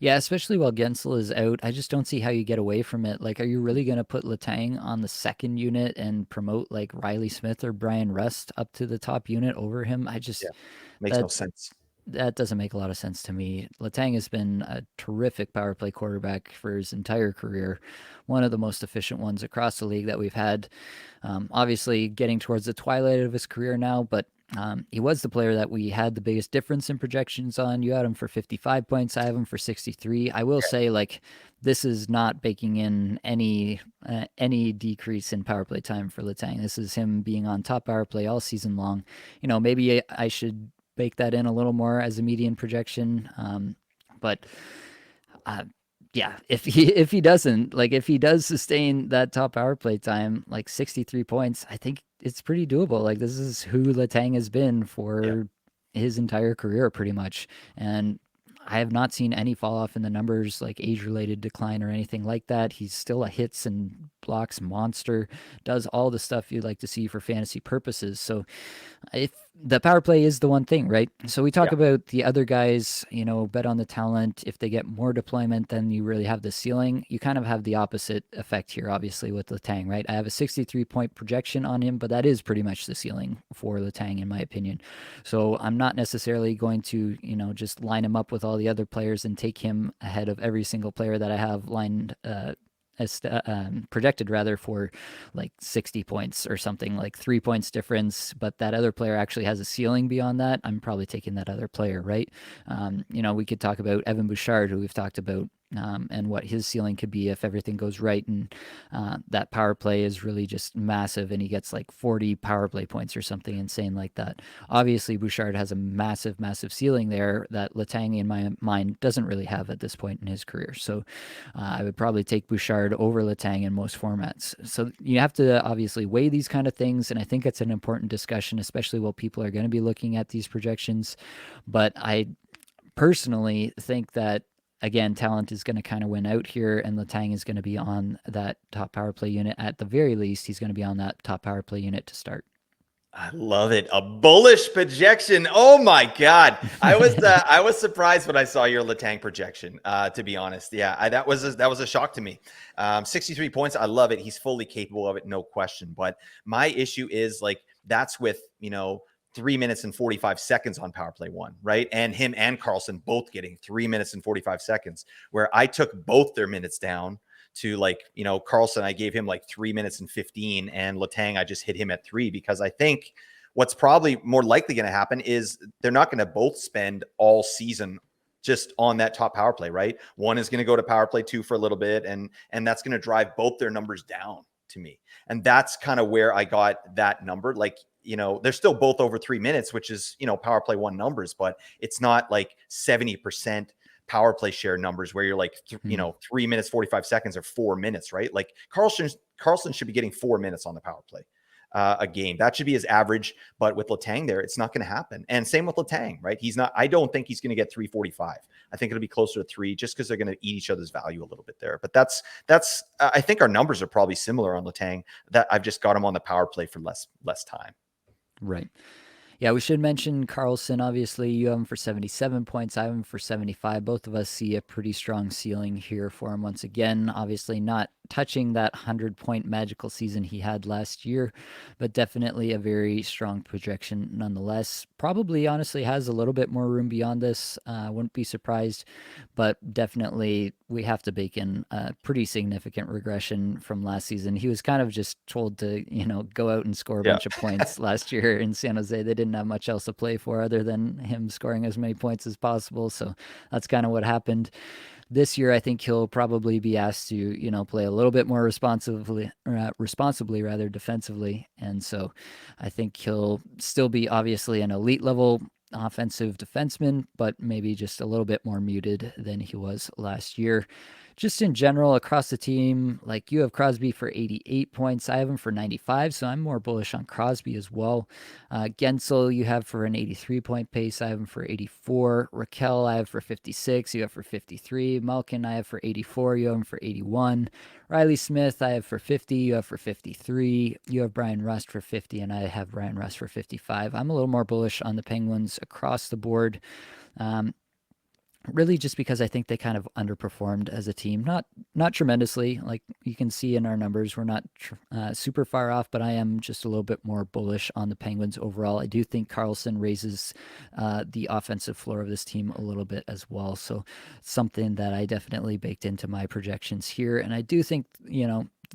A: Yeah, especially while Gensel is out, I just don't see how you get away from it. Like, are you really going to put Letang on the second unit and promote like Riley Smith or Brian Rust up to the top unit over him?
B: Makes no sense.
A: That doesn't make a lot of sense to me. Letang has been a terrific power play quarterback for his entire career, one of the most efficient ones across the league that we've had. Obviously, getting towards the twilight of his career now, but He was the player that we had the biggest difference in projections on. You had him for 55 points. I have him for 63. I will say, like, this is not baking in any decrease in power play time for Letang. This is him being on top power play all season long. Maybe I should bake that in a little more as a median projection. But yeah, if he doesn't, like, if he does sustain that top power play time, like 63 points, I think it's pretty doable. Like, this is who Letang has been
B: Yeah.
A: for his entire career, pretty much. And I have not seen any fall off in the numbers, like age related decline or anything like that. He's still a hits and blocks monster, does all the stuff you'd like to see for fantasy purposes. So if the power play is the one thing, right? So we talk
B: Yeah.
A: about the other guys, bet on the talent. If they get more deployment, then you really have the ceiling. You kind of have the opposite effect here, obviously, with Letang, right? I have a 63-point projection on him, but that is pretty much the ceiling for Letang, in my opinion. So I'm not necessarily going to, just line him up with all the other players and take him ahead of every single player that I have lined projected rather for like 60 points or something, like 3 points difference, but that other player actually has a ceiling beyond that. I'm probably taking that other player, right? We could talk about Evan Bouchard, who we've talked about, and what his ceiling could be if everything goes right and that power play is really just massive and he gets like 40 power play points or something insane like that. Obviously, Bouchard has a massive, massive ceiling there that Letang, in my mind, doesn't really have at this point in his career. So I would probably take Bouchard over Letang in most formats. So you have to obviously weigh these kind of things, and I think it's an important discussion, especially while people are going to be looking at these projections. But I personally think that, again, talent is going to kind of win out here, and Letang is going to be on that top power play unit. At the very least, he's going to be on that top power play unit to start.
B: I love it. A bullish projection. Oh my God. I was surprised when I saw your Letang projection, to be honest. Yeah, that was a shock to me. 63 points. I love it. He's fully capable of it, no question. But my issue is, like, that's with, 3 minutes and 45 seconds on power play one, right? And him and Carlson both getting 3 minutes and 45 seconds, where I took both their minutes down to, like, Carlson, I gave him like 3 minutes and 15, and Letang, I just hit him at 3, because I think what's probably more likely going to happen is they're not going to both spend all season just on that top power play, right? One is going to go to power play 2 for a little bit, and that's going to drive both their numbers down to me. And that's kind of where I got that number. Like, they're still both over 3 minutes, which is, power play 1 numbers, but it's not like 70% power play share numbers where you're like, 3 minutes, 45 seconds or 4 minutes, right? Like Carlson should be getting 4 minutes on the power play a game. That should be his average. But with Letang there, it's not going to happen. And same with Letang, right? I don't think he's going to get 345. I think it'll be closer to 3, just because they're going to eat each other's value a little bit there. But that's I think our numbers are probably similar on Letang. That I've just got him on the power play for less time.
A: Right. Yeah, we should mention Carlson. Obviously, you have him for 77 points. I have him for 75. Both of us see a pretty strong ceiling here for him once again. Obviously, not touching that 100-point magical season he had last year, but definitely a very strong projection nonetheless. Probably, honestly, has a little bit more room beyond this. Wouldn't be surprised, but definitely we have to bake in a pretty significant regression from last season. He was kind of just told to, go out and score a bunch of points last year in San Jose. They didn't have much else to play for other than him scoring as many points as possible. So that's kind of what happened. This year, I think he'll probably be asked to, play a little bit more responsibly rather defensively. And so I think he'll still be obviously an elite level offensive defenseman, but maybe just a little bit more muted than he was last year. Just in general, across the team, like, you have Crosby for 88 points. I have him for 95, so I'm more bullish on Crosby as well. Gensel, you have for an 83-point pace. I have him for 84. Raquel, I have for 56. You have for 53. Malkin, I have for 84. You have him for 81. Riley Smith, I have for 50. You have for 53. You have Brian Rust for 50, and I have Brian Rust for 55. I'm a little more bullish on the Penguins across the board. Really just because I think they kind of underperformed as a team. Not tremendously. Like, you can see in our numbers, we're not super far off, but I am just a little bit more bullish on the Penguins overall. I do think Carlson raises the offensive floor of this team a little bit as well. So something that I definitely baked into my projections here. And I do think,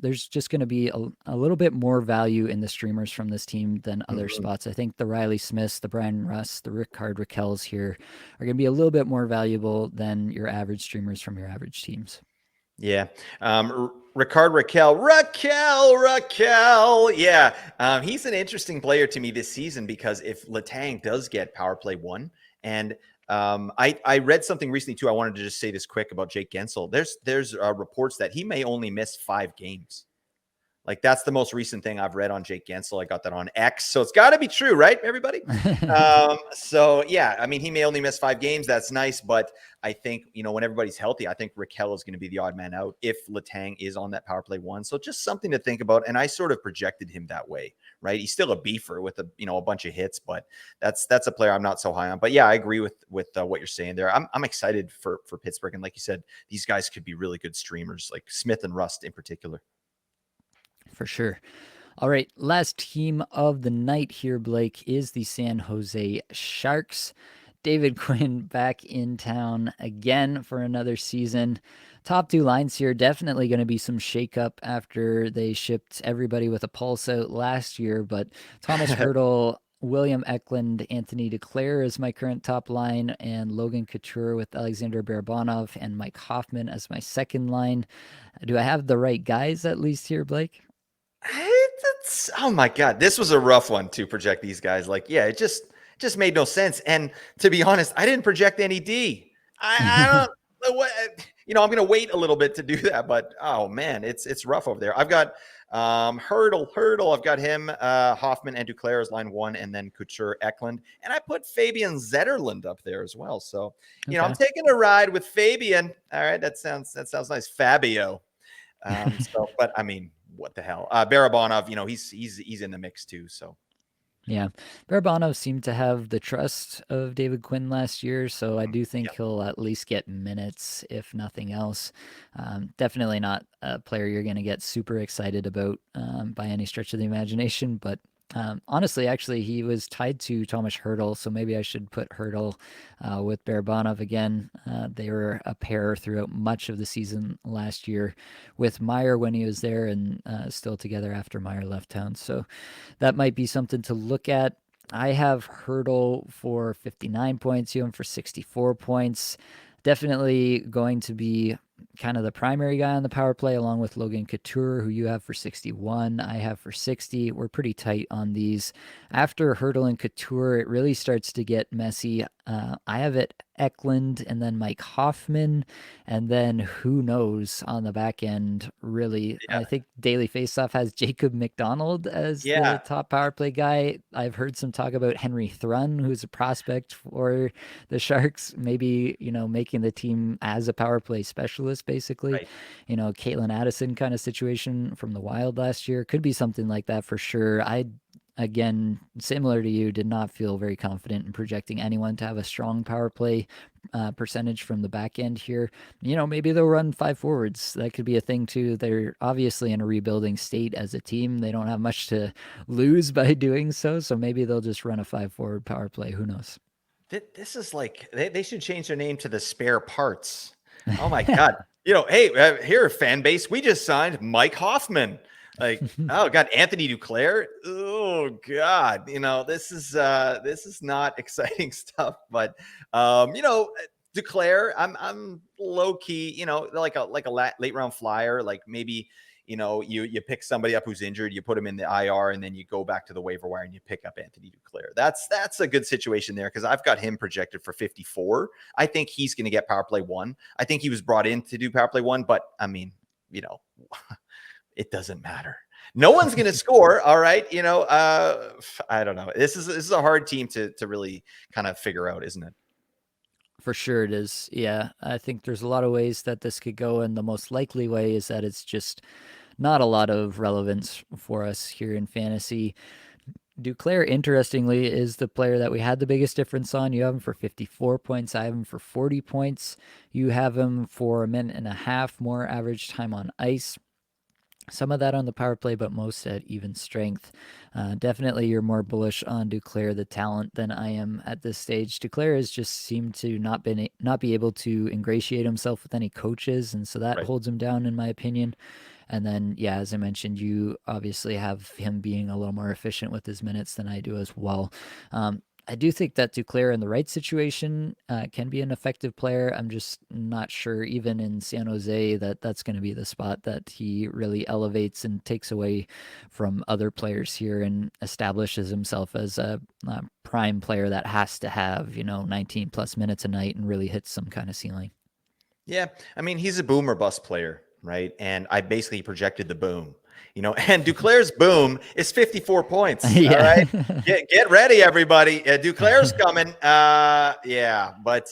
A: there's just going to be a little bit more value in the streamers from this team than other
B: Mhm.
A: spots. I think the Riley Smiths, the Brian Russ, the Rickard Raquels here are going to be a little bit more valuable than your average streamers from your average teams.
B: Yeah. Ricard Raquel. Yeah. He's an interesting player to me this season because if Letang does get power play one, and I read something recently too. I wanted to just say this quick about Jake Gensel. There's reports that he may only miss 5 games. Like that's the most recent thing I've read on Jake Gensel. I got that on X, so it's got to be true, right, everybody? So yeah, I mean, he may only miss 5 games. That's nice, but I think when everybody's healthy, I think Raquel is going to be the odd man out if Letang is on that power play one. So just something to think about. And I sort of projected him that way, right? He's still a beefer with a bunch of hits, but that's a player I'm not so high on. But yeah, I agree with what you're saying there. I'm excited for Pittsburgh, and like you said, these guys could be really good streamers, like Smith and Rust in particular.
A: For sure. All right, last team of the night here, Blake, is the San Jose Sharks. David Quinn back in town again for another season. Top 2 lines here, definitely going to be some shakeup after they shipped everybody with a pulse out last year, but Thomas Hertl, William Eklund, Anthony Duclair is my current top line, and Logan Couture with Alexander Barabanov and Mike Hoffman as my second line. Do I have the right guys at least here, Blake?
B: Oh my god, this was a rough one to project these guys. Like, yeah, it just made no sense. And to be honest, I didn't project any D. I don't know what I'm gonna wait a little bit to do that, but oh man, it's rough over there. I've got Hurdle. I've got him, Hoffman and Duclair as line 1, and then Couture, Eklund, and I put Fabian Zetterlund up there as well. So
A: Okay.
B: I'm taking a ride with Fabian. All right, that sounds nice, Fabio. But I mean, what the hell? Barabanov, he's in the mix too. So
A: Yeah. Barabanov seemed to have the trust of David Quinn last year, so I do think
B: yeah,
A: he'll at least get minutes, if nothing else. Definitely not a player you're going to get super excited about by any stretch of the imagination, but honestly, actually, he was tied to Thomas Hertl, so maybe I should put Hertl with Barabanov again. They were a pair throughout much of the season last year with Meyer when he was there, and still together after Meyer left town. So that might be something to look at. I have Hertl for 59 points, you have him for 64 points. Definitely going to be kind of the primary guy on the power play, along with Logan Couture, who you have for 61. I have for 60. We're pretty tight on these. After Hertl and Couture, it really starts to get messy. I have it Eklund and then Mike Hoffman, and then who knows on the back end, really.
B: yeah,
A: I think Daily Faceoff has Jacob McDonald as
B: yeah,
A: the top power play guy. I've heard some talk about Henry Thrun, who's a prospect for the Sharks, maybe, making the team as a power play specialist, basically.
B: right.
A: Caitlin Addison kind of situation from the Wild last year. Could be something like that for sure. Again, similar to you, did not feel very confident in projecting anyone to have a strong power play percentage from the back end here. Maybe they'll run 5 forwards. That could be a thing too. They're obviously in a rebuilding state as a team. They don't have much to lose by doing so. So maybe they'll just run a 5 forward power play. Who knows?
B: This is like they should change their name to the Spare Parts. Oh my god. Hey, here fan base, we just signed Mike Hoffman. Like, oh god, Anthony Duclair. Oh god, this is not exciting stuff. But Duclair, I'm low key, like a late round flyer, like maybe you pick somebody up who's injured, you put him in the IR, and then you go back to the waiver wire and you pick up Anthony Duclair. That's a good situation there because I've got him projected for 54. I think he's going to get power play 1. I think he was brought in to do power play 1, but I mean, it doesn't matter. No one's going to score. All right. I don't know. This is a hard team to really kind of figure out, isn't it?
A: For sure it is. Yeah, I think there's a lot of ways that this could go, and the most likely way is that it's just not a lot of relevance for us here in fantasy. Duclair, interestingly, is the player that we had the biggest difference on. You have him for 54 points. I have him for 40 points. You have him for a minute and a half more average time on ice. Some of that on the power play, but most at even strength. Definitely, you're more bullish on Duclair, the talent, than I am at this stage. Duclair has just seemed to not be able to ingratiate himself with any coaches, and so that
B: Right.
A: holds him down, in my opinion. And then, yeah, as I mentioned, you obviously have him being a little more efficient with his minutes than I do as well. I do think that Duclair in the right situation can be an effective player. I'm just not sure, even in San Jose, that that's going to be the spot that he really elevates and takes away from other players here and establishes himself as a prime player that has to have, 19 plus minutes a night and really hits some kind of ceiling.
B: Yeah, I mean, he's a boom or bust player, right? And I basically projected the boom, and Duclair's boom is 54 points. All
A: Yeah.
B: right. Get ready, everybody. Duclair's coming. Yeah, but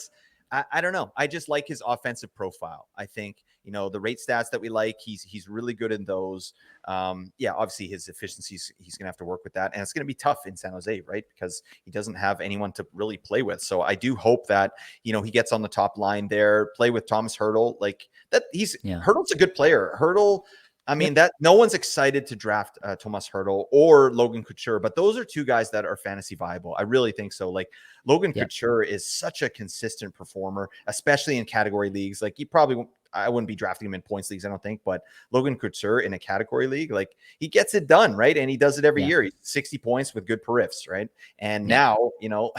B: I don't know. I just like his offensive profile. I think, the rate stats that we like, he's really good in those. Yeah, obviously his efficiencies, he's gonna have to work with that. And it's gonna be tough in San Jose, right? Because he doesn't have anyone to really play with. So I do hope that, he gets on the top line there, play with Thomas Hertl. Like that,
A: Yeah.
B: Hertl's a good player. Hertl, I
A: Yep.
B: mean, that no one's excited to draft Thomas Hertl or Logan Couture, but those are two guys that are fantasy viable. I really think so. Like Logan
A: Yep.
B: Couture is such a consistent performer, especially in category leagues. Like I wouldn't be drafting him in points leagues, I don't think, but Logan Couture in a category league, like he gets it done, right? And he does it every
A: Yeah.
B: year. He's 60 points with good periffs, right? And
A: Yeah.
B: now,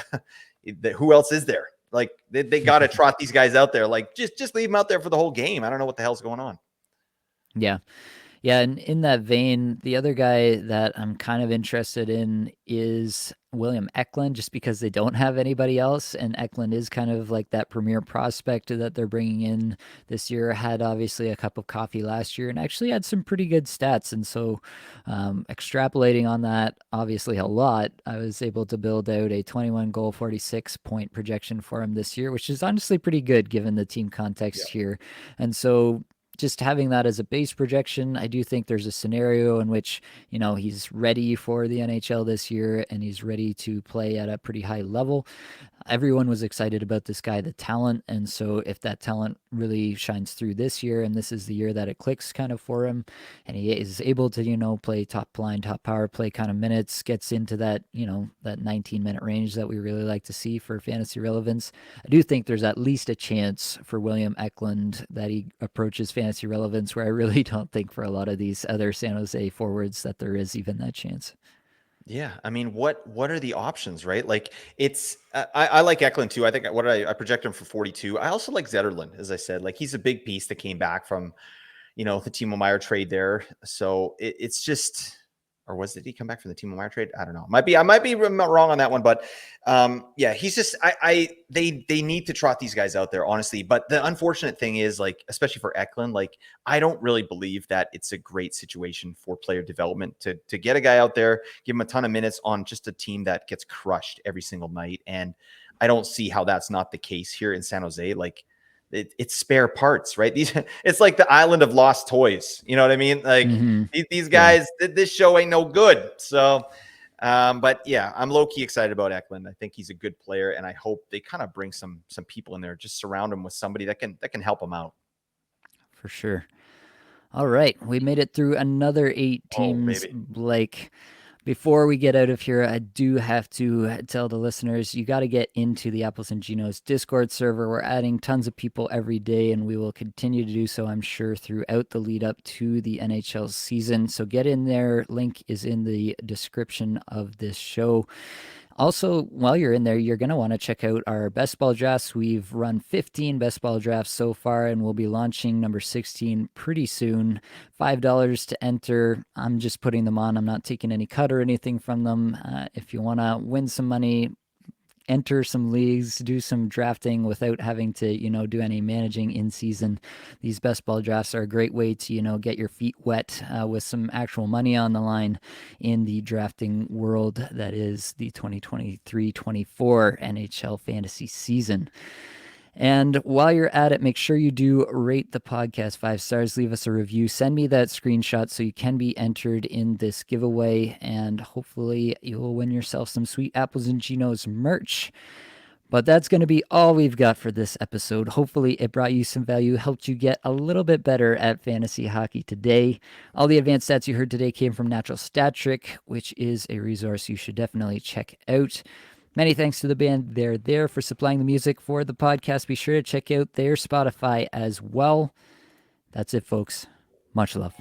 B: who else is there? Like they got to trot these guys out there. Like just leave them out there for the whole game. I don't know what the hell's going on.
A: Yeah. Yeah, and in that vein, the other guy that I'm kind of interested in is William Eklund, just because they don't have anybody else, and Eklund is kind of like that premier prospect that they're bringing in this year. Had obviously a cup of coffee last year, and actually had some pretty good stats. And so, extrapolating on that, obviously a lot, I was able to build out a 21 goal, 46 point projection for him this year, which is honestly pretty good given the team
B: Yeah.
A: context here. And so just having that as a base projection, I do think there's a scenario in which, he's ready for the NHL this year and he's ready to play at a pretty high level. Everyone was excited about this guy, the talent. And so if that talent really shines through this year and this is the year that it clicks kind of for him and he is able to, play top line, top power play kind of minutes, gets into that, that 19-minute range that we really like to see for fantasy relevance, I do think there's at least a chance for William Eklund that he approaches fantasy relevance where I really don't think for a lot of these other San Jose forwards that there is even that chance.
B: Yeah, I mean, what are the options, right? Like, it's I like Eklund too. I think I project him for 42. I also like Zetterlund, as I said. Like, he's a big piece that came back from the Timo Meyer trade there. So it's just, or did he come back from the Timo Meyer trade? I don't know. I might be wrong on that one, but yeah, he's just, they need to trot these guys out there, honestly. But the unfortunate thing is, like, especially for Eklund, like, I don't really believe that it's a great situation for player development to get a guy out there, give him a ton of minutes on just a team that gets crushed every single night. And I don't see how that's not the case here in San Jose. Like, it's spare parts, right? It's like the island of lost toys. You know what I mean? Like
A: Mm-hmm.
B: these
A: Yeah,
B: guys, this show ain't no good. So, but yeah, I'm low key excited about Eklund. I think he's a good player, and I hope they kind of bring some people in there, just surround him with somebody that can help him out.
A: for sure. All right, we made it through another 8
B: Oh,
A: teams,
B: baby.
A: Blake. Before we get out of here, I do have to tell the listeners you got to get into the Apples and Ginos Discord server. We're adding tons of people every day, and we will continue to do so, I'm sure, throughout the lead up to the NHL season. So get in there. Link is in the description of this show. Also, while you're in there, you're going to want to check out our best ball drafts. We've run 15 best ball drafts so far, and we'll be launching number 16 pretty soon. $5 to enter. I'm just putting them on. I'm not taking any cut or anything from them. If you want to win some money, enter some leagues, do some drafting without having to, do any managing in season. These best ball drafts are a great way to, get your feet wet with some actual money on the line in the drafting world that is the 2023-24 NHL fantasy season. And while you're at it, make sure you do rate the podcast 5 stars, leave us a review, send me that screenshot so you can be entered in this giveaway, and hopefully you'll win yourself some sweet Apples and Ginos merch. But that's going to be all we've got for this episode. Hopefully, it brought you some value, helped you get a little bit better at fantasy hockey today. All the advanced stats you heard today came from Natural Stat Trick, which is a resource you should definitely check out. Many thanks to the band They're There for supplying the music for the podcast. Be sure to check out their Spotify as well. That's it, folks. Much love.